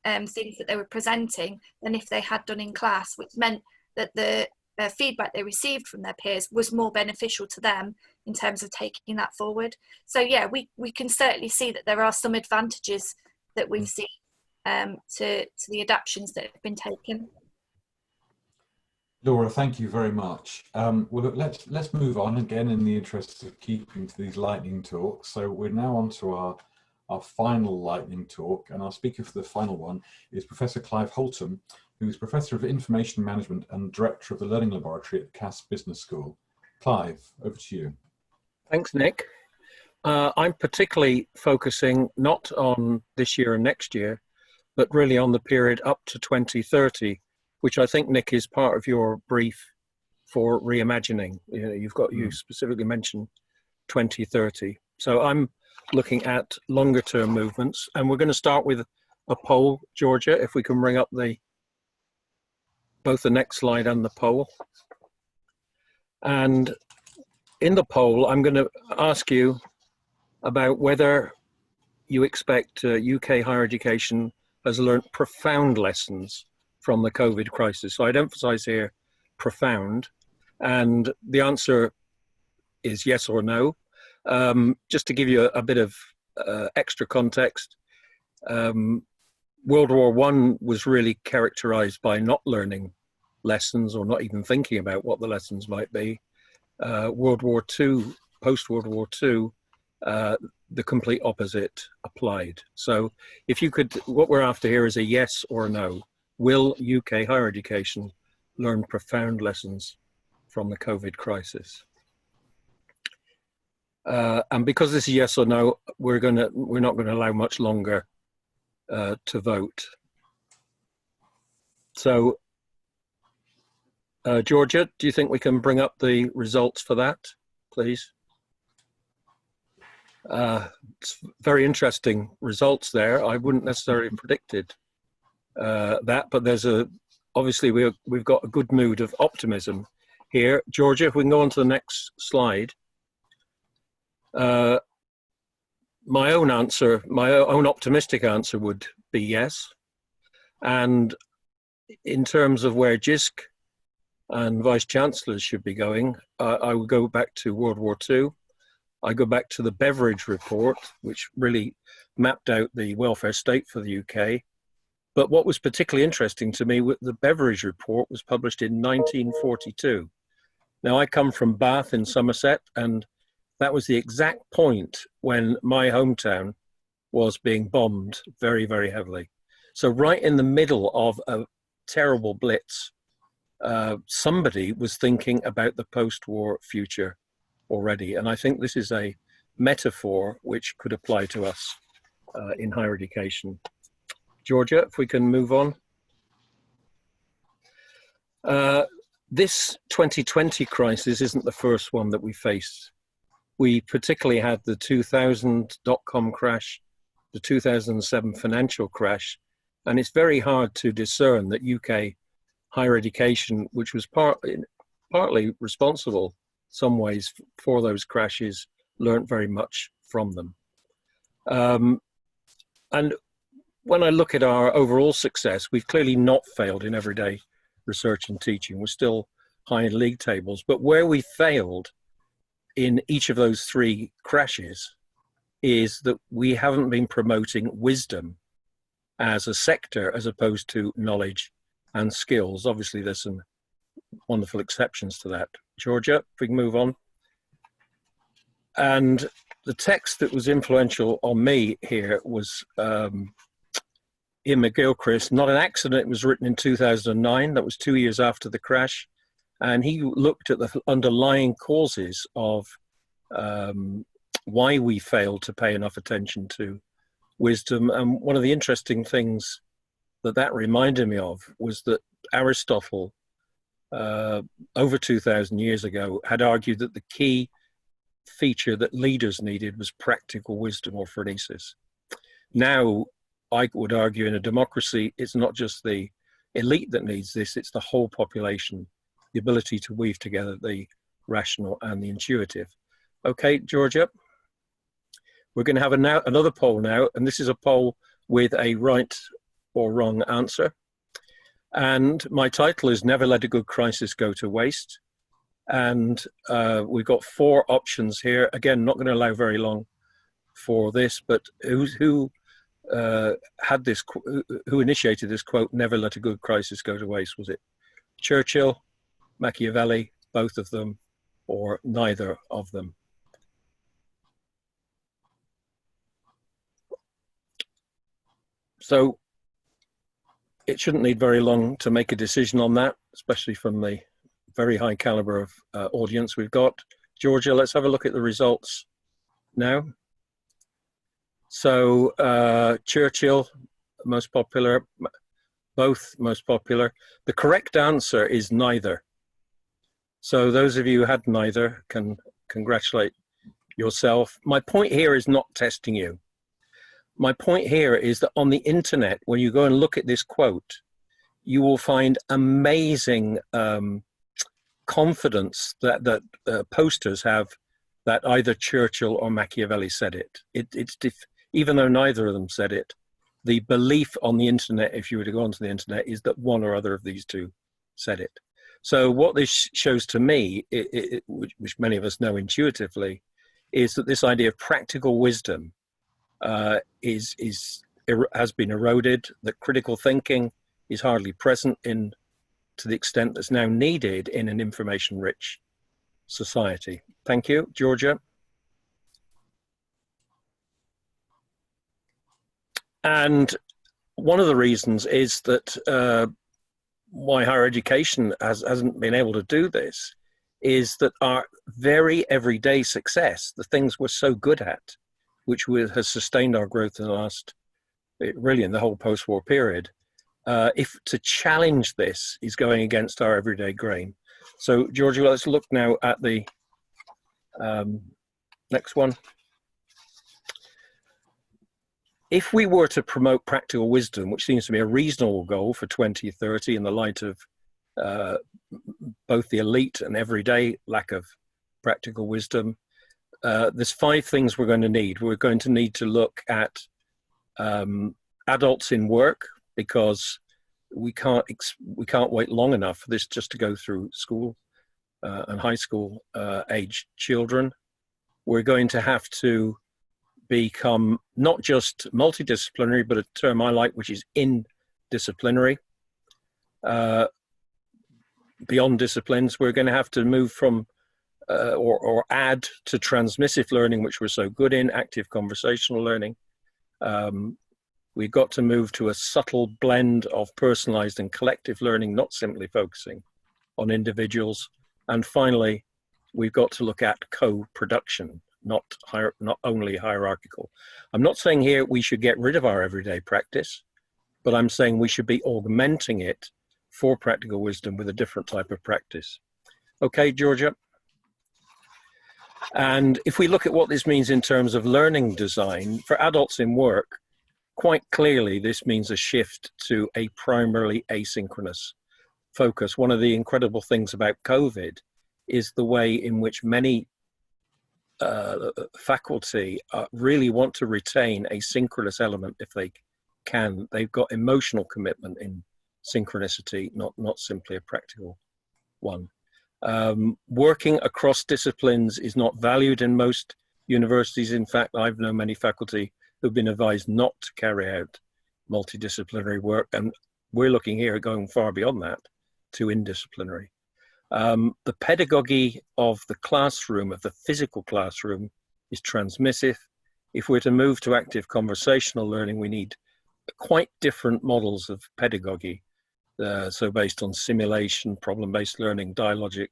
[SPEAKER 7] things that they were presenting than if they had done in class, which meant that the feedback they received from their peers was more beneficial to them in terms of taking that forward. So yeah, we can certainly see that there are some advantages that we've seen to the adaptations that have been taken.
[SPEAKER 1] Laura, thank you very much. Well, look, let's move on again in the interest of keeping to these lightning talks. So we're now on to our final lightning talk, and our speaker for the final one is Professor Clive Holton, who is Professor of Information Management and Director of the Learning Laboratory at the Cass Business School. Clive, over to you.
[SPEAKER 8] Thanks, Nick. I'm particularly focusing not on this year and next year, but really on the period up to 2030, which I think, Nick, is part of your brief for reimagining. You specifically mentioned 2030. So I'm looking at longer term movements, and we're going to start with a poll. Georgia, if we can bring up the both the next slide and the poll. And in the poll, I'm going to ask you about whether you expect UK higher education has learnt profound lessons from the COVID crisis. So I'd emphasize here profound, and the answer is yes or no. Just to give you a bit of extra context, World War I was really characterized by not learning lessons or not even thinking about what the lessons might be. World War II, post-World War II, the complete opposite applied. So if you could, what we're after here is a yes or a no. Will UK higher education learn profound lessons from the COVID crisis? And because this is yes or no, we're not going to allow much longer to vote. So, Georgia, do you think we can bring up the results for that, please? It's very interesting results there. I wouldn't necessarily have predicted that, but there's obviously we've got a good mood of optimism here. Georgia, if we can go on to the next slide. My own optimistic answer would be yes. And in terms of where Jisc and vice chancellors should be going, I would go back to World War II. I go back to the Beveridge report, which really mapped out the welfare state for the UK. But what was particularly interesting to me, the Beveridge report was published in 1942. Now, I come from Bath in Somerset, and that was the exact point when my hometown was being bombed very, very heavily. So right in the middle of a terrible blitz, somebody was thinking about the post-war future already. And I think this is a metaphor which could apply to us in higher education. Georgia, if we can move on. This 2020 crisis isn't the first one that we faced. We particularly had the 2000 dot-com crash, the 2007 financial crash, and it's very hard to discern that UK higher education, which was partly responsible some ways for those crashes, learnt very much from them. And when I look at our overall success, we've clearly not failed in everyday research and teaching. We're still high in league tables, but where we failed in each of those three crashes is that we haven't been promoting wisdom as a sector as opposed to knowledge and skills. Obviously, there's some wonderful exceptions to that. Georgia, if we can move on. And the text that was influential on me here was Ian McGilchrist. Not an accident, it was written in 2009. That was 2 years after the crash. And he looked at the underlying causes of why we failed to pay enough attention to wisdom. And one of the interesting things that reminded me of was that Aristotle, over 2,000 years ago, had argued that the key feature that leaders needed was practical wisdom or phronesis. Now, I would argue in a democracy, it's not just the elite that needs this, it's the whole population, the ability to weave together the rational and the intuitive. Okay, Georgia, we're going to have another poll now, and this is a poll with a right or wrong answer. And my title is Never Let a Good Crisis Go to Waste. And we've got 4 options here. Again, not going to allow very long for this, but who initiated this quote, never let a good crisis go to waste? Was it Churchill, Machiavelli, both of them, or neither of them? So it shouldn't need very long to make a decision on that, especially from the very high caliber of audience we've got. Georgia, let's have a look at the results now. So Churchill, most popular, both most popular. The correct answer is neither. So those of you who had neither can congratulate yourself. My point here is not testing you. My point here is that on the internet, when you go and look at this quote, you will find amazing confidence that posters have that either Churchill or Machiavelli said it. Even though neither of them said it, the belief on the internet, if you were to go onto the internet, is that one or other of these two said it. So what this shows to me, which many of us know intuitively, is that this idea of practical wisdom has been eroded, that critical thinking is hardly present to the extent that's now needed in an information-rich society. Thank you. Georgia? And one of the reasons is that why higher education hasn't been able to do this is that our very everyday success, the things we're so good at, which has sustained our growth in the last, really in the whole post-war period, if to challenge this is going against our everyday grain. So, Georgia, let's look now at the next one. If we were to promote practical wisdom, which seems to be a reasonable goal for 2030 in the light of both the elite and everyday lack of practical wisdom, there's 5 things we're going to need. We're going to need to look at adults in work, because we can't wait long enough for this just to go through school and high school age children. We're going to have to become not just multidisciplinary, but a term I like, which is indisciplinary. Beyond disciplines, we're going to have to move from or add to transmissive learning, which we're so good in, active conversational learning. We've got to move to a subtle blend of personalized and collective learning, not simply focusing on individuals. And finally, we've got to look at co-production, not only hierarchical. I'm not saying here we should get rid of our everyday practice, but I'm saying we should be augmenting it for practical wisdom with a different type of practice. Okay, Georgia? And if we look at what this means in terms of learning design, for adults in work, quite clearly this means a shift to a primarily asynchronous focus. One of the incredible things about COVID is the way in which many faculty really want to retain a synchronous element if they can. They've got emotional commitment in synchronicity, not simply a practical one. Working across disciplines is not valued in most universities. In fact, I've known many faculty who've been advised not to carry out multidisciplinary work, and we're looking here at going far beyond that to indisciplinary. The pedagogy of the classroom, of the physical classroom, is transmissive. If we're to move to active conversational learning, we need quite different models of pedagogy. So based on simulation, problem-based learning, dialogic,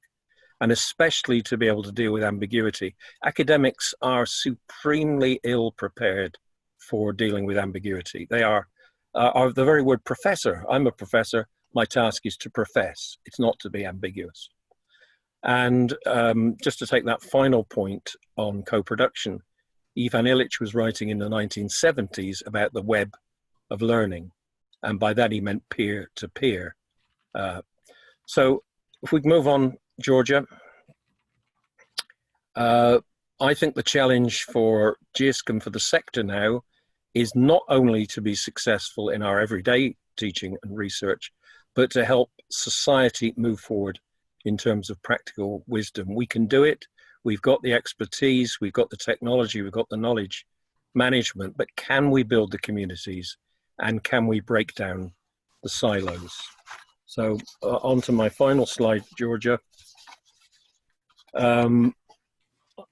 [SPEAKER 8] and especially to be able to deal with ambiguity. Academics are supremely ill prepared for dealing with ambiguity. They are the very word professor. I'm a professor. My task is to profess. It's not to be ambiguous. And just to take that final point on co-production, Ivan Illich was writing in the 1970s about the web of learning. And by that he meant peer-to-peer. So if we move on, Georgia, I think the challenge for Jisc and for the sector now is not only to be successful in our everyday teaching and research, but to help society move forward in terms of practical wisdom. We can do it. We've got the expertise, we've got the technology, we've got the knowledge management, but can we build the communities and can we break down the silos? So on to my final slide, Georgia. Not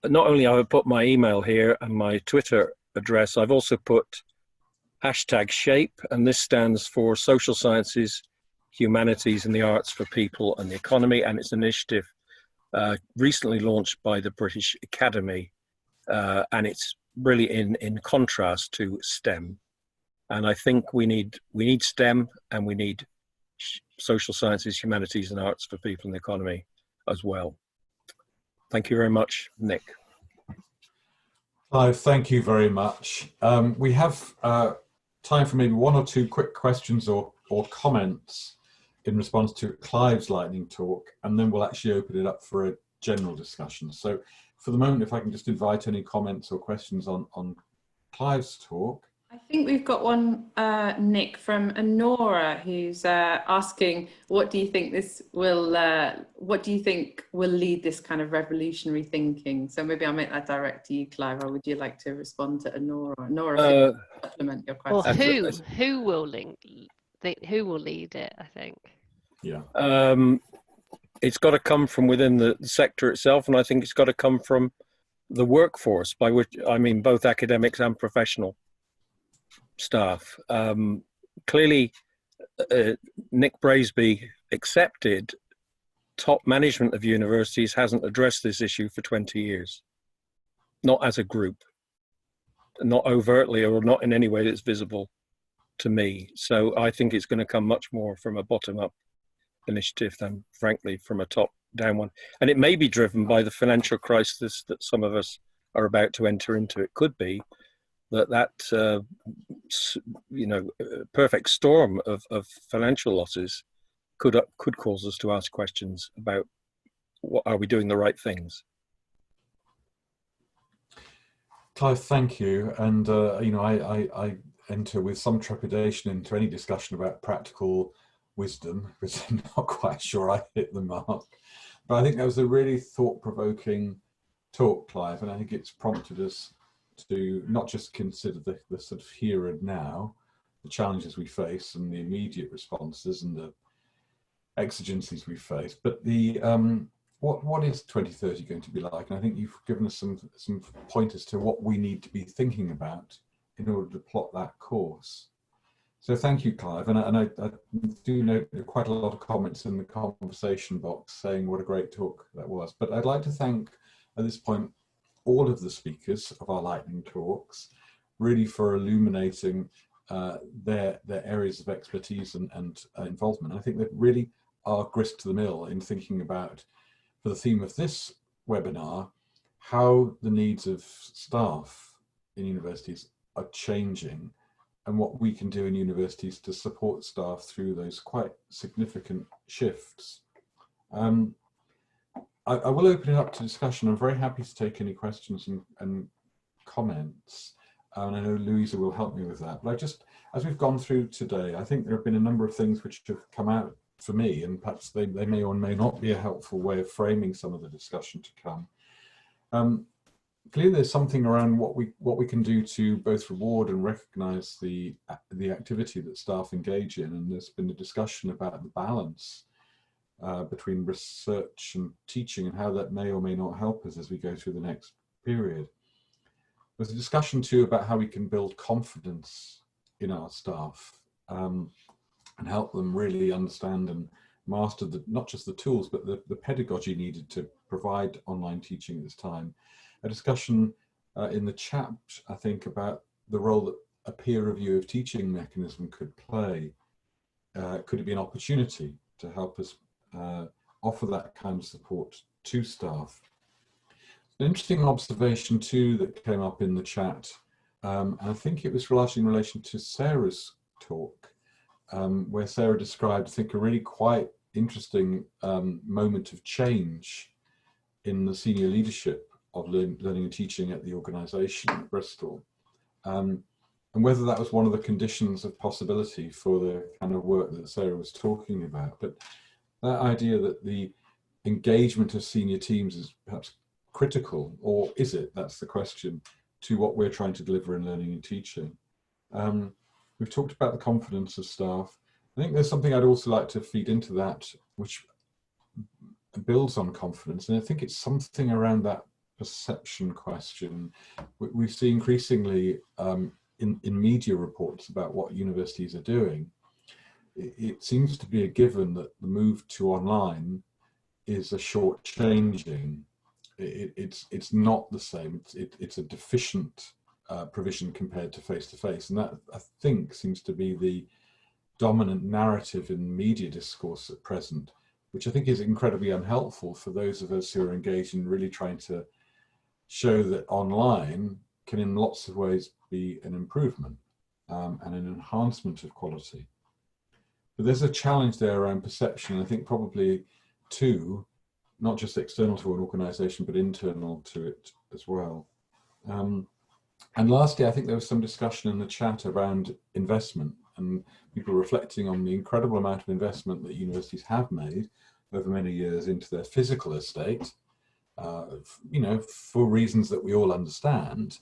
[SPEAKER 8] only have I put my email here and my Twitter address, I've also put #SHAPE, and this stands for Social Sciences, Humanities and the Arts for People and the Economy, and it's an initiative recently launched by the British Academy, and it's really in contrast to STEM. And I think we need STEM, and we need social sciences, humanities and arts for people and the economy as well. Thank you very much, Nick.
[SPEAKER 1] Clive, thank you very much. We have time for maybe one or two quick questions or comments. in response to Clive's lightning talk, and then we'll actually open it up for a general discussion. So for the moment, if I can just invite any comments or questions on Clive's talk.
[SPEAKER 2] I think we've got one, Nick, from Honora, who's asking, what do you think will lead this kind of revolutionary thinking? So maybe I'll make that direct to you, Clive, or would you like to respond to Honora? Honora, supplement your question.
[SPEAKER 5] Or who will lead it, I think.
[SPEAKER 1] Yeah.
[SPEAKER 8] It's got to come from within the sector itself, and I think it's got to come from the workforce, by which I mean both academics and professional staff. Clearly, Nick Braisby accepted top management of universities hasn't addressed this issue for 20 years, not as a group, not overtly or not in any way that's visible to me. So I think it's going to come much more from a bottom-up initiative than, frankly, from a top-down one. And it may be driven by the financial crisis that some of us are about to enter into. It could be that perfect storm of financial losses could cause us to ask questions about what are we doing the right things.
[SPEAKER 1] Clive, thank you. And I enter with some trepidation into any discussion about practical wisdom, because I'm not quite sure I hit the mark. But I think that was a really thought-provoking talk, Clive, and I think it's prompted us to not just consider the sort of here and now, the challenges we face and the immediate responses and the exigencies we face, but the what is 2030 going to be like? And I think you've given us some pointers to what we need to be thinking about in order to plot that course. So thank you, Clive. And I do note quite a lot of comments in the conversation box saying what a great talk that was. But I'd like to thank, at this point, all of the speakers of our lightning talks, really for illuminating their areas of expertise and involvement. I think they really are grist to the mill in thinking about, for the theme of this webinar, how the needs of staff in universities are changing and what we can do in universities to support staff through those quite significant shifts. I will open it up to discussion. I'm very happy to take any questions and comments. And I know Louisa will help me with that. But as we've gone through today, I think there have been a number of things which have come out for me, and perhaps they may or may not be a helpful way of framing some of the discussion to come. Clearly, there's something around what we can do to both reward and recognise the activity that staff engage in, and there's been a discussion about the balance between research and teaching and how that may or may not help us as we go through the next period. There's a discussion too about how we can build confidence in our staff and help them really understand and master not just the tools, but the pedagogy needed to provide online teaching at this time. A discussion in the chat, I think, about the role that a peer review of teaching mechanism could play. Could it be an opportunity to help us offer that kind of support to staff? An interesting observation too that came up in the chat, and I think it was largely in relation to Sarah's talk, where Sarah described, I think, a really quite interesting moment of change in the senior leadership of learning and teaching at the organisation at Bristol, and whether that was one of the conditions of possibility for the kind of work that Sarah was talking about. But that idea that the engagement of senior teams is perhaps critical, or is it? That's the question, to what we're trying to deliver in learning and teaching. We've talked about the confidence of staff. I think there's something I'd also like to feed into that, which builds on confidence, and I think it's something around that perception question. We see increasingly in media reports about what universities are doing. It seems to be a given that the move to online is a short-changing. It's not the same. It's a deficient provision compared to face-to-face, and that, I think, seems to be the dominant narrative in media discourse at present, which I think is incredibly unhelpful for those of us who are engaged in really trying to show that online can in lots of ways be an improvement and an enhancement of quality. But there's a challenge there around perception. I think probably two, not just external to an organisation, but internal to it as well. And lastly, I think there was some discussion in the chat around investment and people reflecting on the incredible amount of investment that universities have made over many years into their physical estate, you know, for reasons that we all understand.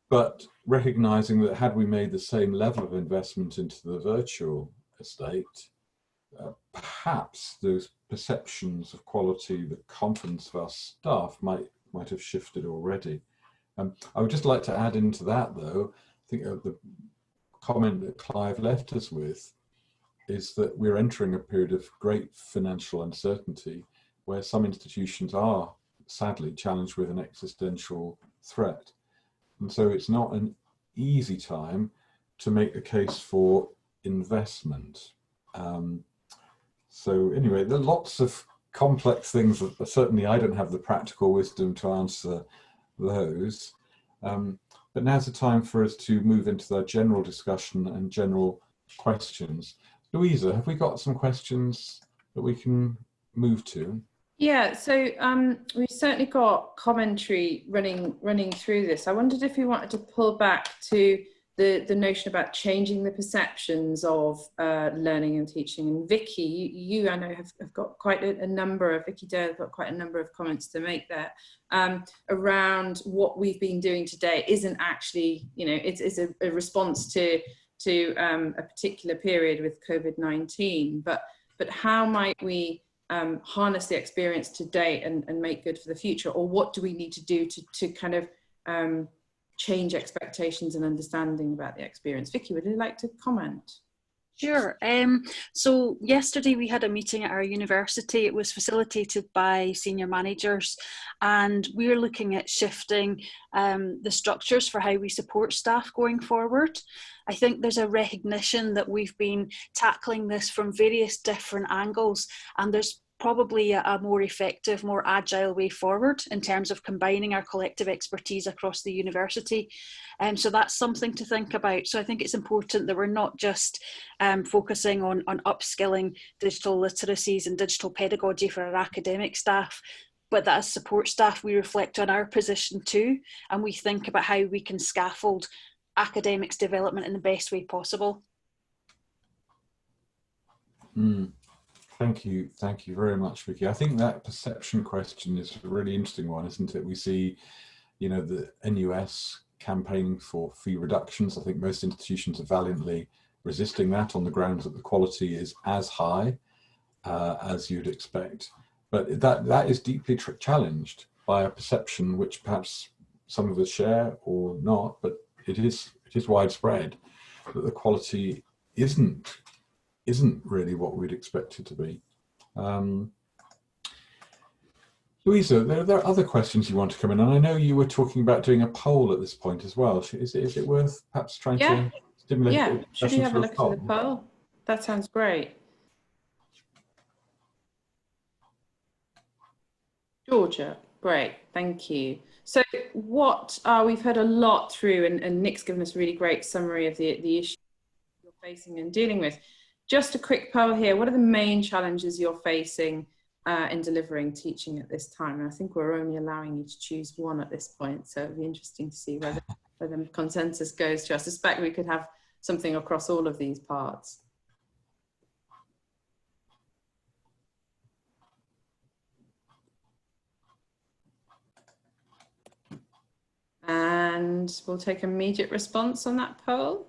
[SPEAKER 1] But recognizing that had we made the same level of investment into the virtual estate, perhaps those perceptions of quality, the confidence of our staff might have shifted already. I would just like to add into that, though, I think the comment that Clive left us with is that we're entering a period of great financial uncertainty where some institutions are sadly challenged with an existential threat. And so it's not an easy time to make the case for investment. So anyway, there are lots of complex things that certainly I don't have the practical wisdom to answer those. But now's the time for us to move into the general discussion and general questions. Louisa, have we got some questions that we can move to?
[SPEAKER 2] Yeah, so we've certainly got commentary running through this. I wondered if you wanted to pull back to the notion about changing the perceptions of learning and teaching. And Vicky, you I know have got quite a number of, Vicky Dale have got quite a number of comments to make there around what we've been doing today isn't actually, you know, it's a response to a particular period with COVID-19, but how might we harness the experience to date and make good for the future, or what do we need to do to kind of change expectations and understanding about the experience? Vicky, would you like to comment?
[SPEAKER 9] Sure. So yesterday we had a meeting at our university. It was facilitated by senior managers, and we're looking at shifting the structures for how we support staff going forward. I think there's a recognition that we've been tackling this from various different angles, and there's probably a more effective, more agile way forward in terms of combining our collective expertise across the university. So that's something to think about. So I think it's important that we're not just focusing on upskilling digital literacies and digital pedagogy for our academic staff, but that as support staff, we reflect on our position too, and we think about how we can scaffold academics' development in the best way possible.
[SPEAKER 1] Thank you very much, Vicky. I think that perception question is a really interesting one, isn't it? We see, you know, the NUS campaigning for fee reductions. I think most institutions are valiantly resisting that on the grounds that the quality is as high as you'd expect. But that is deeply challenged by a perception which perhaps some of us share or not, but it is widespread, that the quality isn't really what we'd expect it to be. Louisa, there are other questions you want to come in, and I know you were talking about doing a poll at this point as well. Is it worth perhaps trying to stimulate?
[SPEAKER 2] Yeah, should you have a look at the poll? That sounds great. Georgia, great, thank you. So we've heard a lot through, and Nick's given us a really great summary of the issues you're facing and dealing with. Just a quick poll here. What are the main challenges you're facing in delivering teaching at this time? And I think we're only allowing you to choose one at this point. So it'll be interesting to see where the consensus goes to. I suspect we could have something across all of these parts. And we'll take immediate response on that poll.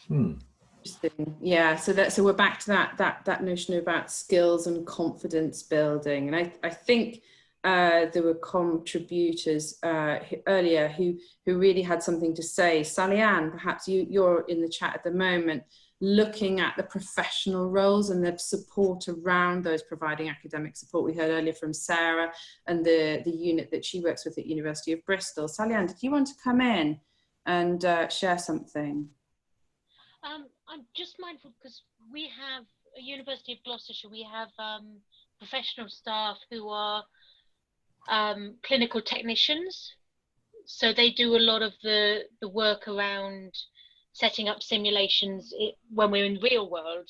[SPEAKER 2] Interesting. Yeah, so we're back to that notion about skills and confidence building, and I think there were contributors earlier who really had something to say. Sally Ann, perhaps you're in the chat at the moment, looking at the professional roles and the support around those providing academic support. We heard earlier from Sarah and the unit that she works with at University of Bristol. Sally Ann, did you want to come in and share something?
[SPEAKER 10] I'm just mindful because we have a University of Gloucestershire, we have professional staff who are clinical technicians. So they do a lot of the work around setting up simulations when we're in real world,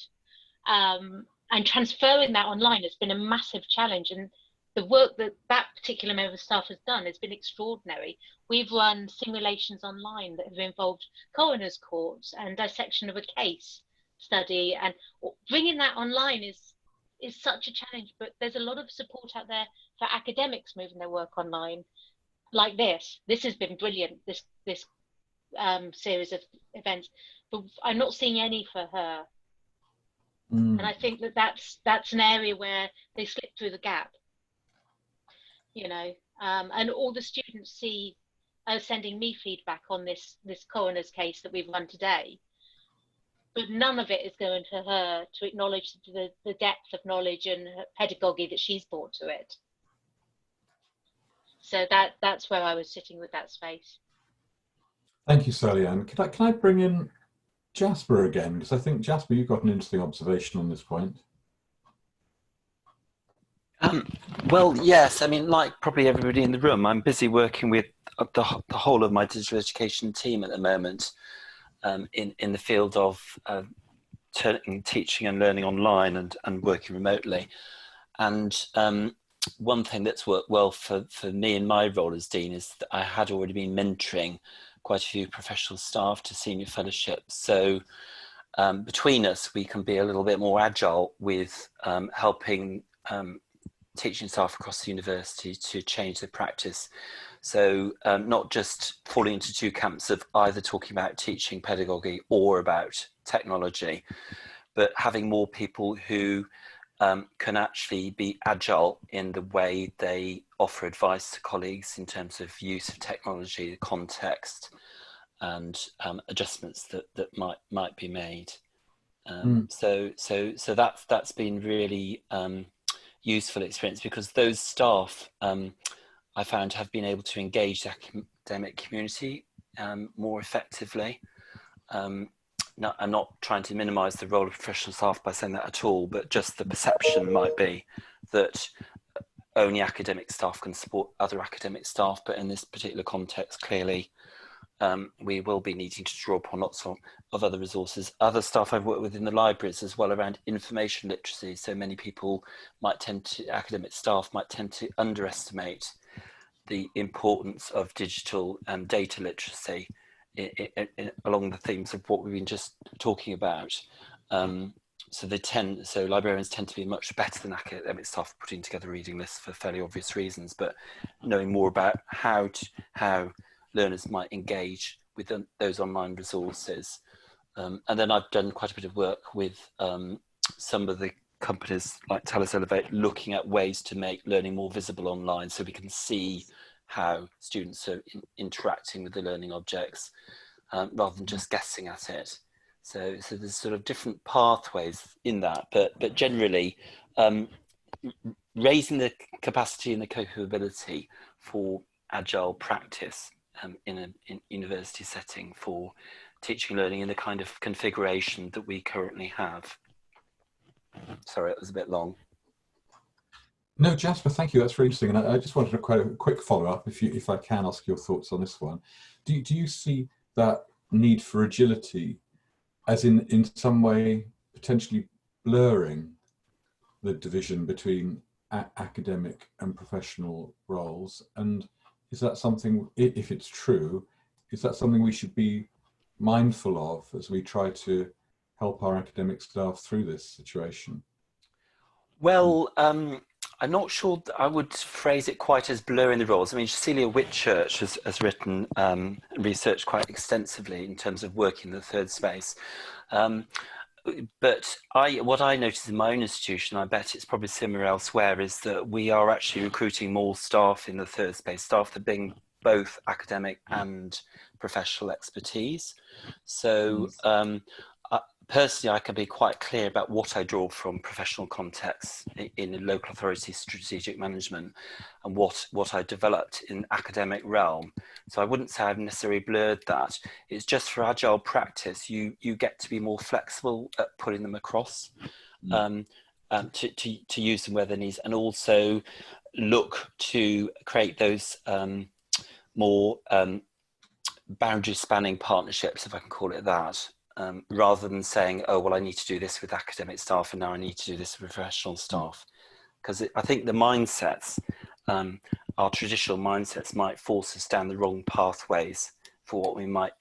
[SPEAKER 10] and transferring that online has been a massive challenge. And the work that particular member of staff has done has been extraordinary. We've run simulations online that have involved coroner's courts and dissection of a case study, and bringing that online is such a challenge. But there's a lot of support out there for academics moving their work online, like this. This has been brilliant, this series of events, but I'm not seeing any for her. And I think that's an area where they slip through the gap, you know. And all the students are sending me feedback on this coroner's case that we've run today, but none of it is going to her to acknowledge the depth of knowledge and pedagogy that she's brought to it. So that's where I was sitting with that space.
[SPEAKER 1] Thank you, Sally-Ann. Can I bring in Jasper again? Because I think, Jasper, you've got an interesting observation on this point.
[SPEAKER 4] Well, yes. I mean, like probably everybody in the room, I'm busy working with the whole of my digital education team at the moment, in the field of turning teaching and learning online and working remotely. And one thing that's worked well for me in my role as Dean is that I had already been mentoring quite a few professional staff to senior fellowships. So between us, we can be a little bit more agile with helping teaching staff across the university to change their practice. So not just falling into two camps of either talking about teaching pedagogy or about technology, but having more people who can actually be agile in the way they offer advice to colleagues in terms of use of technology, context, and adjustments that might be made. So that's been really useful experience, because those staff I found have been able to engage the academic community more effectively. I'm not trying to minimise the role of professional staff by saying that at all, but just the perception might be that only academic staff can support other academic staff, but in this particular context, clearly we will be needing to draw upon lots of other resources. Other staff I've worked with in the libraries as well around information literacy. So many people academic staff might tend to underestimate the importance of digital and data literacy along the themes of what we've been just talking about. So librarians tend to be much better than academic staff putting together reading lists for fairly obvious reasons, but knowing more about how learners might engage with those online resources. And then I've done quite a bit of work with some of the companies like TELUS Elevate, looking at ways to make learning more visible online, so we can see how students are interacting with the learning objects rather than just guessing at it. So there's sort of different pathways in that, but generally raising the capacity and the capability for agile practice in a university setting for teaching and learning in the kind of configuration that we currently have. Sorry, it was a bit long.
[SPEAKER 1] No, Jasper, thank you. That's really interesting. And I just wanted a quick follow-up, if I can ask your thoughts on this one. Do you see that need for agility as in some way potentially blurring the division between academic and professional roles? And is that something, if it's true, is that something we should be mindful of as we try to help our academic staff through this situation?
[SPEAKER 4] Well, I'm not sure that I would phrase it quite as blurring the roles. I mean, Cecilia Whitchurch has written and researched quite extensively in terms of working in the third space. But what I notice in my own institution, I bet it's probably similar elsewhere, is that we are actually recruiting more staff in the third space, staff that bring both academic and professional expertise. So personally, I can be quite clear about what I draw from professional contexts in local authority strategic management and what I developed in academic realm. So I wouldn't say I've necessarily blurred that. It's just for agile practice, you get to be more flexible at putting them across. to use them where they need, and also look to create those more boundary spanning partnerships, if I can call it that, rather than saying, oh, well, I need to do this with academic staff and now I need to do this with professional staff. Because I think the mindsets, our traditional mindsets, might force us down the wrong pathways for what we might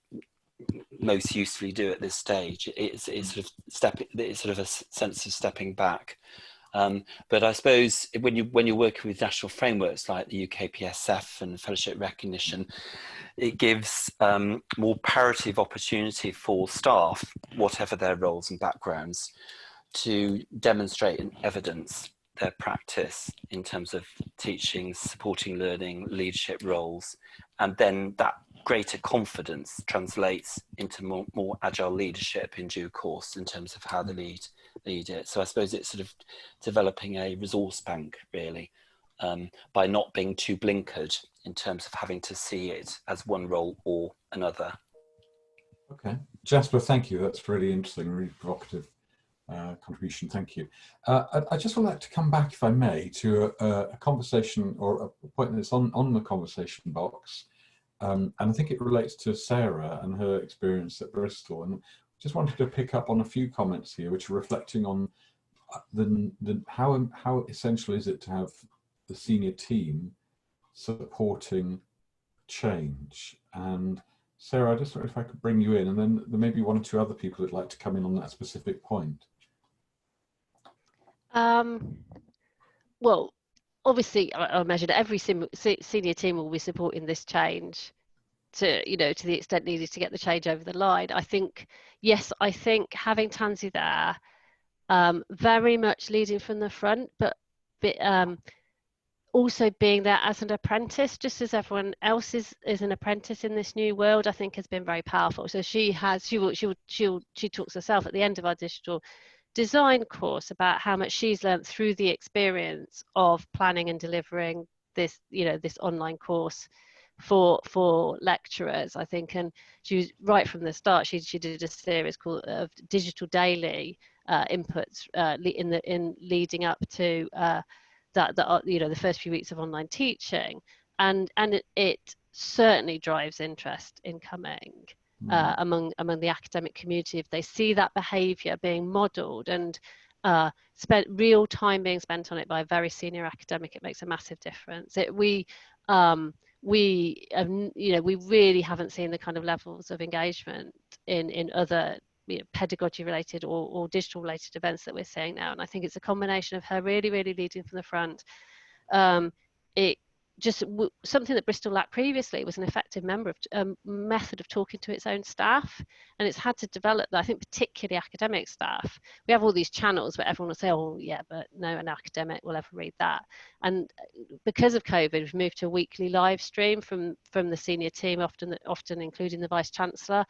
[SPEAKER 4] most usefully do at this stage. It's sort of a sense of stepping back. But I suppose when you're working with national frameworks like the UKPSF and fellowship recognition, it gives more paritative opportunity for staff, whatever their roles and backgrounds, to demonstrate and evidence their practice in terms of teaching, supporting learning, leadership roles, and then that greater confidence translates into more agile leadership in due course in terms of how they lead it. So I suppose it's sort of developing a resource bank, really, by not being too blinkered in terms of having to see it as one role or another. Okay,
[SPEAKER 1] Jasper, thank you. That's really interesting, really provocative contribution. Thank you. I just would like to come back, if I may, to a conversation or a point that's on the conversation box. And I think it relates to Sarah and her experience at Bristol. And just wanted to pick up on a few comments here, which are reflecting on how essential is it to have the senior team supporting change. And Sarah, I just wonder if I could bring you in, and then there may be one or two other people who'd like to come in on that specific point.
[SPEAKER 5] Well, obviously, I imagine every senior team will be supporting this change to the extent needed to get the change over the line. I think having Tansy there, very much leading from the front, but also being there as an apprentice, just as everyone else is an apprentice in this new world, I think has been very powerful. So she talks herself at the end of our digital design course about how much she's learned through the experience of planning and delivering this online course for lecturers, I think. And she was right from the start. She did a series called of digital daily inputs in leading up to the first few weeks of online teaching, and it certainly drives interest in coming among the academic community if they see that behaviour being modelled and spent real time being spent on it by a very senior academic. It makes a massive difference. We really haven't seen the kind of levels of engagement in other pedagogy related or digital related events that we're seeing now, and I think it's a combination of her really leading from the front. It just something that Bristol lacked previously was an effective method of talking to its own staff, and it's had to develop that. I think particularly academic staff, we have all these channels where everyone will say, oh yeah, but no an academic will ever read that, and because of COVID we've moved to a weekly live stream from the senior team, often including the Vice Chancellor.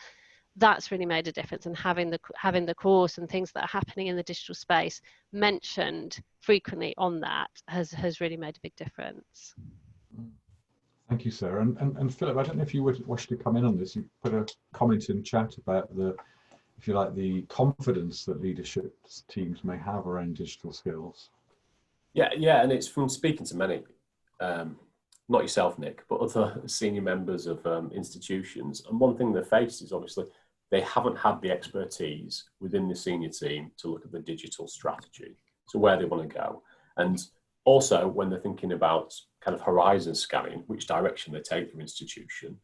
[SPEAKER 5] That's really made a difference, and having the course and things that are happening in the digital space mentioned frequently on that has really made a big difference.
[SPEAKER 1] Thank you, Sarah. And Philip, I don't know if you would wish to come in on this. You put a comment in chat about if you like, the confidence that leadership teams may have around digital skills.
[SPEAKER 3] Yeah, and it's from speaking to many, not yourself, Nick, but other senior members of institutions. And one thing they face is obviously they haven't had the expertise within the senior team to look at the digital strategy, so where they want to go. And also when they're thinking about kind of horizon scanning, which direction they take from institution,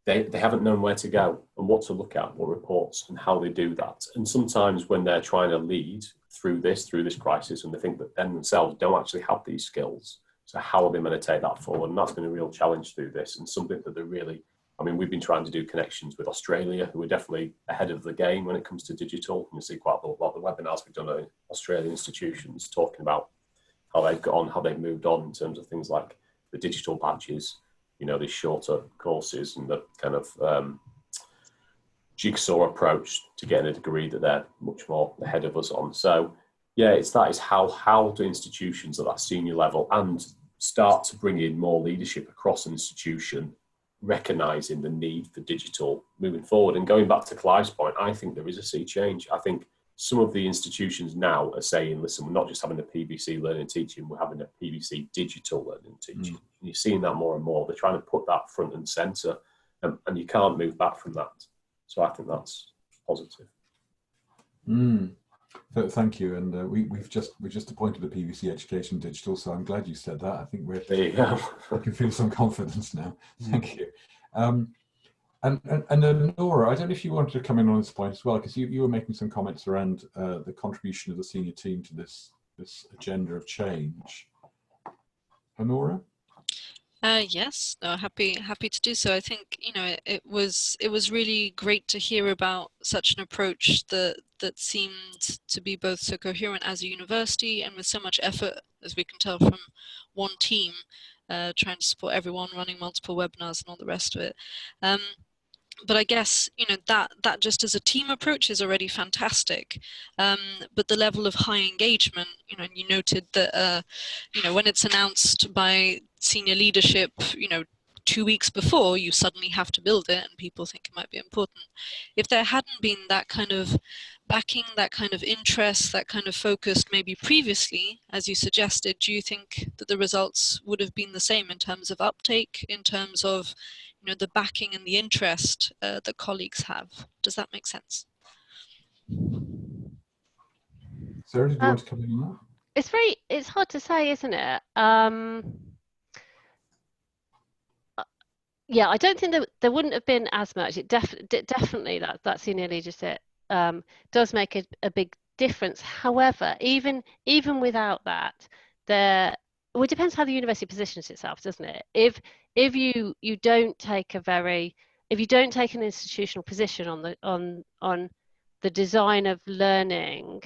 [SPEAKER 3] they haven't known where to go and what to look at, what reports and how they do that. And sometimes when they're trying to lead through this crisis, and they think that then themselves don't actually have these skills, so how are they going to take that forward? And that's been a real challenge through this, and something that they're really, we've been trying to do connections with Australia, who are definitely ahead of the game when it comes to digital. You see quite a lot of the webinars we've done at Australian institutions talking about how they've got on, how they've moved on in terms of things like the digital badges, these shorter courses, and the kind of jigsaw approach to getting a degree that they're much more ahead of us on. So yeah, it's how do institutions at that senior level and start to bring in more leadership across an institution, recognising the need for digital moving forward. And going back to Clive's point, I think there is a sea change. I think some of the institutions now are saying, listen, we're not just having a PVC learning and teaching, we're having a PVC digital learning and teaching. And you're seeing that more and more. They're trying to put that front and centre, and you can't move back from that. So I think that's positive.
[SPEAKER 1] Thank you. And we've just appointed a PVC Education Digital, so I'm glad you said that. I think
[SPEAKER 3] There you go.
[SPEAKER 1] we can feel some confidence now. Thank you. And Nora, I don't know if you wanted to come in on this point as well, because you were making some comments around the contribution of the senior team to this agenda of change. Nora?
[SPEAKER 11] Yes, no, happy to do so. I think, you know, it was really great to hear about such an approach that seemed to be both so coherent as a university and with so much effort, as we can tell from one team, trying to support everyone, running multiple webinars and all the rest of it. But I guess, you know, that just as a team approach is already fantastic. But the level of high engagement, you know, and you noted that, you know, when it's announced by senior leadership, you know, 2 weeks before, you suddenly have to build it and people think it might be important. If there hadn't been that kind of backing, that kind of interest, that kind of focus maybe previously, as you suggested, do you think that the results would have been the same in terms of uptake, in terms of, you know, the backing and the interest that colleagues have? Does that make sense?
[SPEAKER 1] Sarah, did you want to come in on that?
[SPEAKER 5] It's hard to say, isn't it? Yeah, I don't think there wouldn't have been as much. It definitely that senior leadership does make a big difference. However, even without that, well, it depends how the university positions itself, doesn't it? If you don't take an institutional position on the design of learning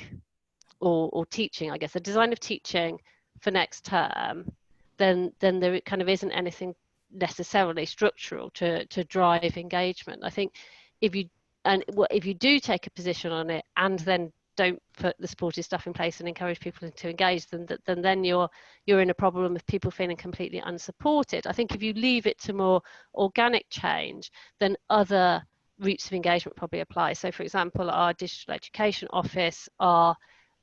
[SPEAKER 5] or teaching, I guess, the design of teaching for next term, then there kind of isn't anything necessarily structural to drive engagement. I think if you do take a position on it and then don't put the supportive stuff in place and encourage people to engage, then you're in a problem of people feeling completely unsupported. I think if you leave it to more organic change, then other routes of engagement probably apply. So, for example, our digital education office are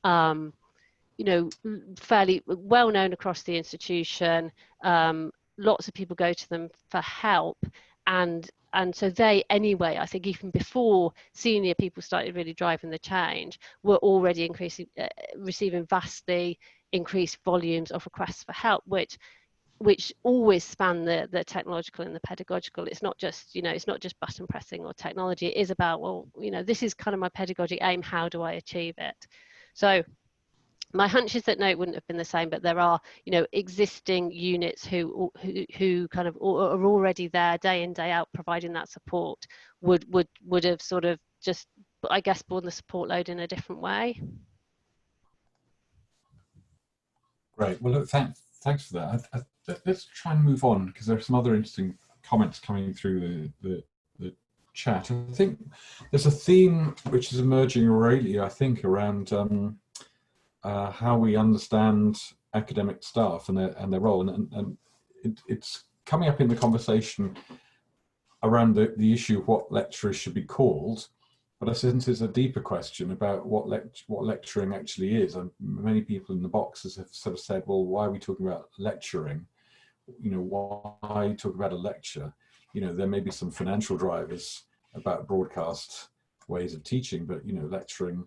[SPEAKER 5] you know, fairly well known across the institution. Lots of people go to them for help, and so they, anyway, I think even before senior people started really driving the change, were already receiving vastly increased volumes of requests for help, which always span the technological and the pedagogical. It's not just, you know, it's not just button pressing or technology. It is about, well, you know, this is kind of my pedagogic aim. How do I achieve it? So my hunch is that no, it wouldn't have been the same, but there are, you know, existing units who kind of are already there day in, day out, providing that support, would have sort of just, I guess, borne the support load in a different way.
[SPEAKER 1] Great. Well, look, thanks for that. Let's try and move on, because there are some other interesting comments coming through the chat. I think there's a theme which is emerging really, I think, around how we understand academic staff and their role, and it's coming up in the conversation around the issue of what lecturers should be called. But I sense there's a deeper question about what lecturing actually is. And many people in the boxes have sort of said, well, why are we talking about lecturing? You know, why talk about a lecture? You know, there may be some financial drivers about broadcast ways of teaching, but, you know, lecturing,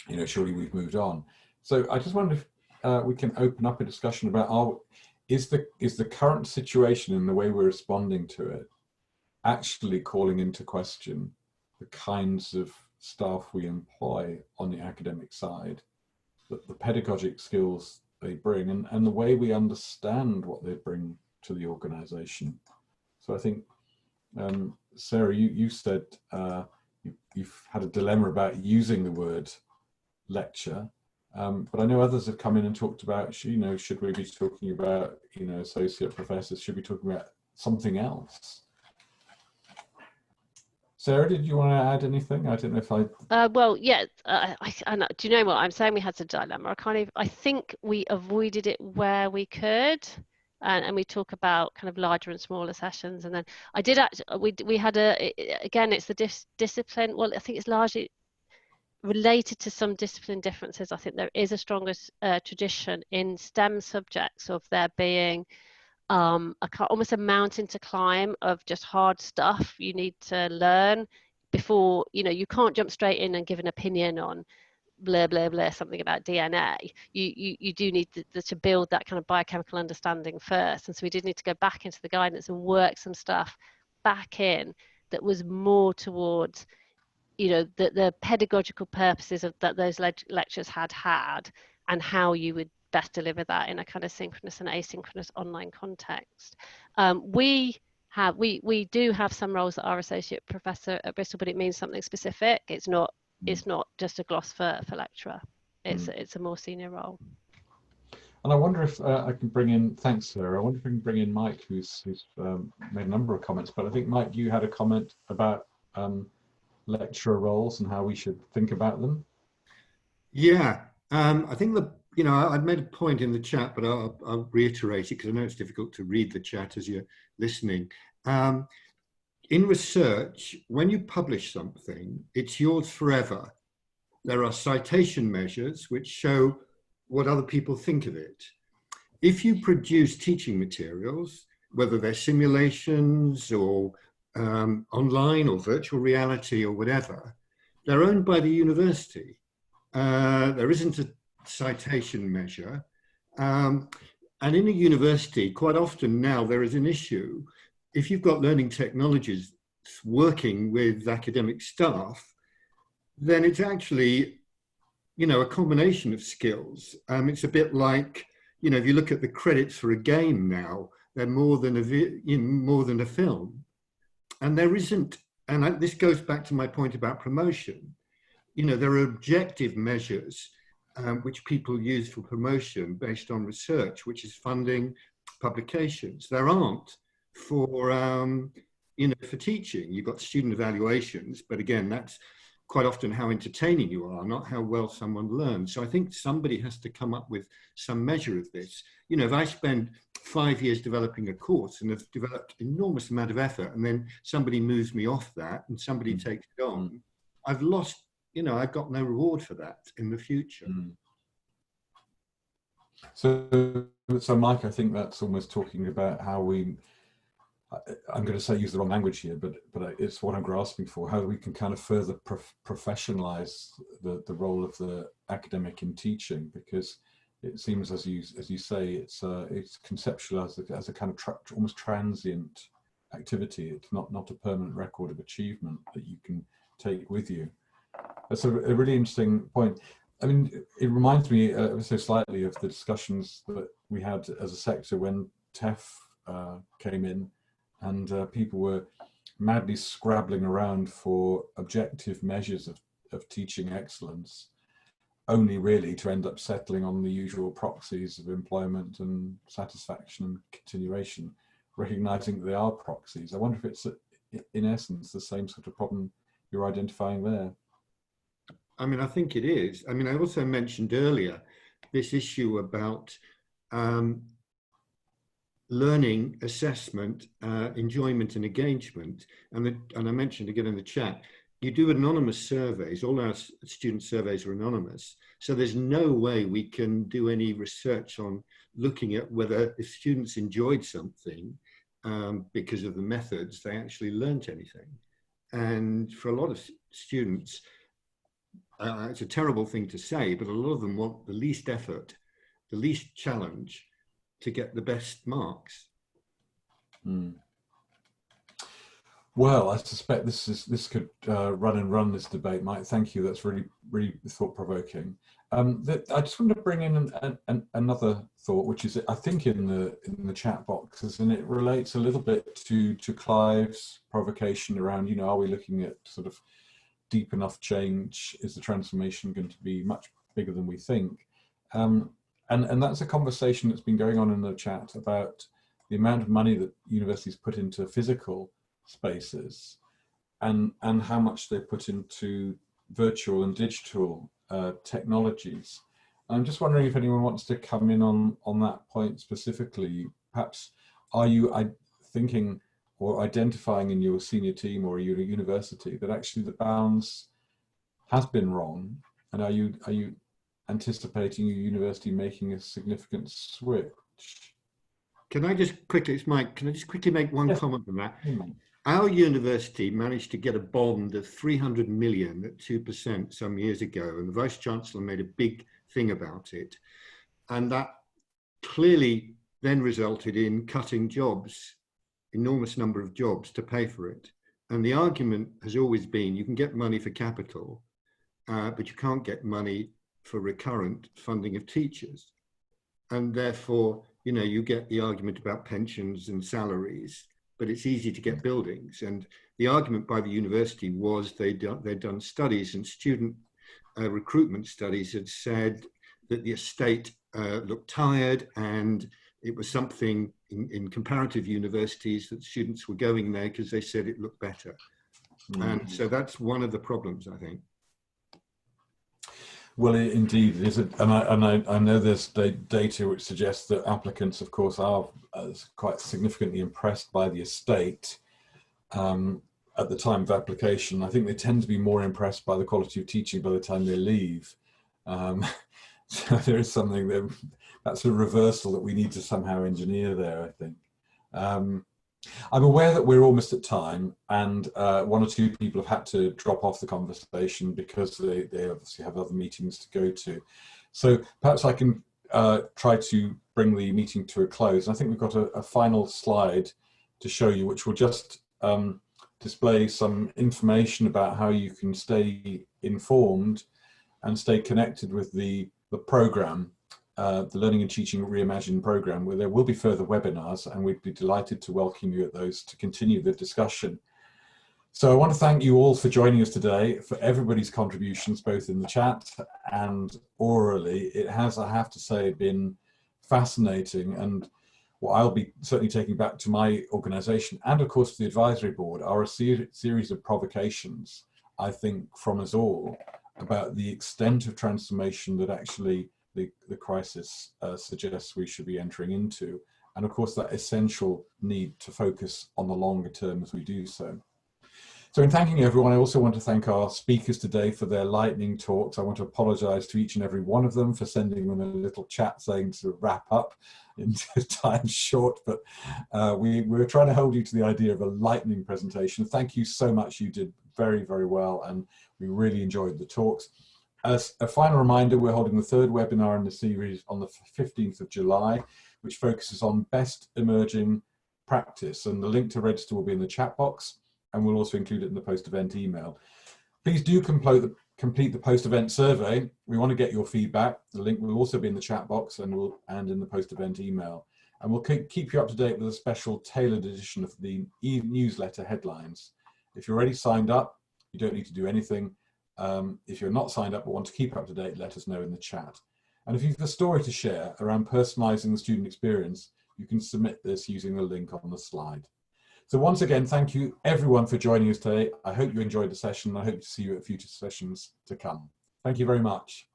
[SPEAKER 1] you know, surely we've moved on. So I just wonder if we can open up a discussion about, is the current situation and the way we're responding to it actually calling into question the kinds of staff we employ on the academic side, the pedagogic skills they bring, and the way we understand what they bring to the organization. So I think, Sarah, you said you've had a dilemma about using the word lecture, but I know others have come in and talked about, you know, should we be talking about, you know, associate professors, should we be talking about something else? Sarah, did you want to add anything? I don't know if I...
[SPEAKER 5] Well, yeah, do you know what I'm saying? We had a dilemma. I think we avoided it where we could, and we talk about kind of larger and smaller sessions. And then I did actually, we had again, it's the discipline. Well, I think it's largely related to some discipline differences, I think there is a stronger tradition in STEM subjects of there being almost a mountain to climb of just hard stuff you need to learn before, you can't jump straight in and give an opinion on blah blah blah something about DNA. You do need to build that kind of biochemical understanding first, and so we did need to go back into the guidance and work some stuff back in that was more towards the pedagogical purposes that those lectures had and how you would best deliver that in a kind of synchronous and asynchronous online context. We do have some roles that are associate professor at Bristol, but it means something specific. It's not just a gloss for lecturer. It's a more senior role.
[SPEAKER 1] And I wonder if I can bring in, thanks Sarah, I wonder if I can bring in Mike, who's made a number of comments, but I think Mike, you had a comment about lecturer roles and how we should think about them.
[SPEAKER 12] Yeah, I think I'd made a point in the chat, but I'll reiterate it because I know it's difficult to read the chat as you're listening. In research, when you publish something, it's yours forever. There are citation measures which show what other people think of it. If you produce teaching materials, whether they're simulations or online or virtual reality or whatever, they're owned by the university. There isn't a citation measure. And in a university, quite often now there is an issue. If you've got learning technologies working with academic staff, then it's actually, a combination of skills. It's a bit like, if you look at the credits for a game now, they're more than a film. And there isn't, and this goes back to my point about promotion. There are objective measures which people use for promotion based on research, which is funding publications. There aren't for, for teaching. You've got student evaluations, but again, that's quite often how entertaining you are, not how well someone learns. So I think somebody has to come up with some measure of this. If I spend 5 years developing a course and have developed enormous amount of effort, and then somebody moves me off that and somebody takes it on, I've lost, I've got no reward for that in the future.
[SPEAKER 1] So Mike, I think that's almost talking about how I'm going to say use the wrong language here, but it's what I'm grasping for, how we can kind of further professionalize the role of the academic in teaching, because it seems, as you say, it's conceptualized as a kind of almost transient activity. It's not a permanent record of achievement that you can take with you. That's a really interesting point. I mean, it reminds me so slightly of the discussions that we had as a sector when TEF came in, and people were madly scrabbling around for objective measures of teaching excellence, only really to end up settling on the usual proxies of employment and satisfaction and continuation, recognizing that they are proxies. I wonder if it's, in essence, the same sort of problem you're identifying there.
[SPEAKER 12] I mean, I think it is. I mean, I also mentioned earlier this issue about learning, assessment, enjoyment and engagement. And I mentioned again in the chat, you do anonymous surveys. All our student surveys are anonymous. So there's no way we can do any research on looking at whether if students enjoyed something because of the methods, they actually learnt anything. And for a lot of students, it's a terrible thing to say, but a lot of them want the least effort, the least challenge to get the best marks.
[SPEAKER 1] Well, I suspect this could run this debate, Mike. Thank you. That's really thought-provoking. I just want to bring in another thought, which is I think in the chat boxes, and it relates a little bit to Clive's provocation around, are we looking at sort of deep enough change? Is the transformation going to be much bigger than we think? And that's a conversation that's been going on in the chat about the amount of money that universities put into physical spaces and how much they put into virtual and digital technologies. I'm just wondering if anyone wants to come in on that point specifically. Perhaps are you thinking or identifying in your senior team or your university that actually the bounds has been wrong? And are you anticipating your university making a significant switch?
[SPEAKER 12] Can I just quickly, it's Mike, can I just quickly make one
[SPEAKER 1] Yes.
[SPEAKER 12] comment on that? Our university managed to get a bond of 300 million at 2% some years ago, and the Vice-Chancellor made a big thing about it. And that clearly then resulted in cutting jobs, enormous number of jobs to pay for it. And the argument has always been, you can get money for capital, but you can't get money for recurrent funding of teachers. And therefore, you know, you get the argument about pensions and salaries, but it's easy to get buildings. And the argument by the university was they'd done studies, and student recruitment studies had said that the estate looked tired, and it was something in comparative universities that students were going there because they said it looked better. And so that's one of the problems, I think.
[SPEAKER 1] Well, indeed, it is, and I know there's data which suggests that applicants, of course, are quite significantly impressed by the estate at the time of application. I think they tend to be more impressed by the quality of teaching by the time they leave. So there is something that's a reversal that we need to somehow engineer there, I think. I'm aware that we're almost at time, and one or two people have had to drop off the conversation because they obviously have other meetings to go to. So perhaps I can try to bring the meeting to a close. I think we've got a final slide to show you, which will just display some information about how you can stay informed and stay connected with the program. The Learning and Teaching Reimagined program, where there will be further webinars, and we'd be delighted to welcome you at those to continue the discussion. So I want to thank you all for joining us today, for everybody's contributions, both in the chat and orally. It has, I have to say, been fascinating, and what I'll be certainly taking back to my organisation and of course the advisory board are a series of provocations, I think, from us all about the extent of transformation that actually the crisis suggests we should be entering into, and of course that essential need to focus on the longer term as we do so. So in thanking everyone, I also want to thank our speakers today for their lightning talks. I want to apologise to each and every one of them for sending them a little chat saying to wrap up in time short, but we're trying to hold you to the idea of a lightning presentation. Thank you so much, you did very, very well, and we really enjoyed the talks. As a final reminder, we're holding the third webinar in the series on the 15th of July, which focuses on best emerging practice, and the link to register will be in the chat box, and we'll also include it in the post-event email. Please do complete the post-event survey. We want to get your feedback. The link will also be in the chat box and in the post-event email. And we'll keep you up to date with a special tailored edition of the e-newsletter headlines. If you're already signed up, you don't need to do anything. If you're not signed up but want to keep up to date, let us know in the chat. And if you've a story to share around personalising the student experience, you can submit this using the link on the slide. So once again, thank you everyone for joining us today. I hope you enjoyed the session. I hope to see you at future sessions to come. Thank you very much.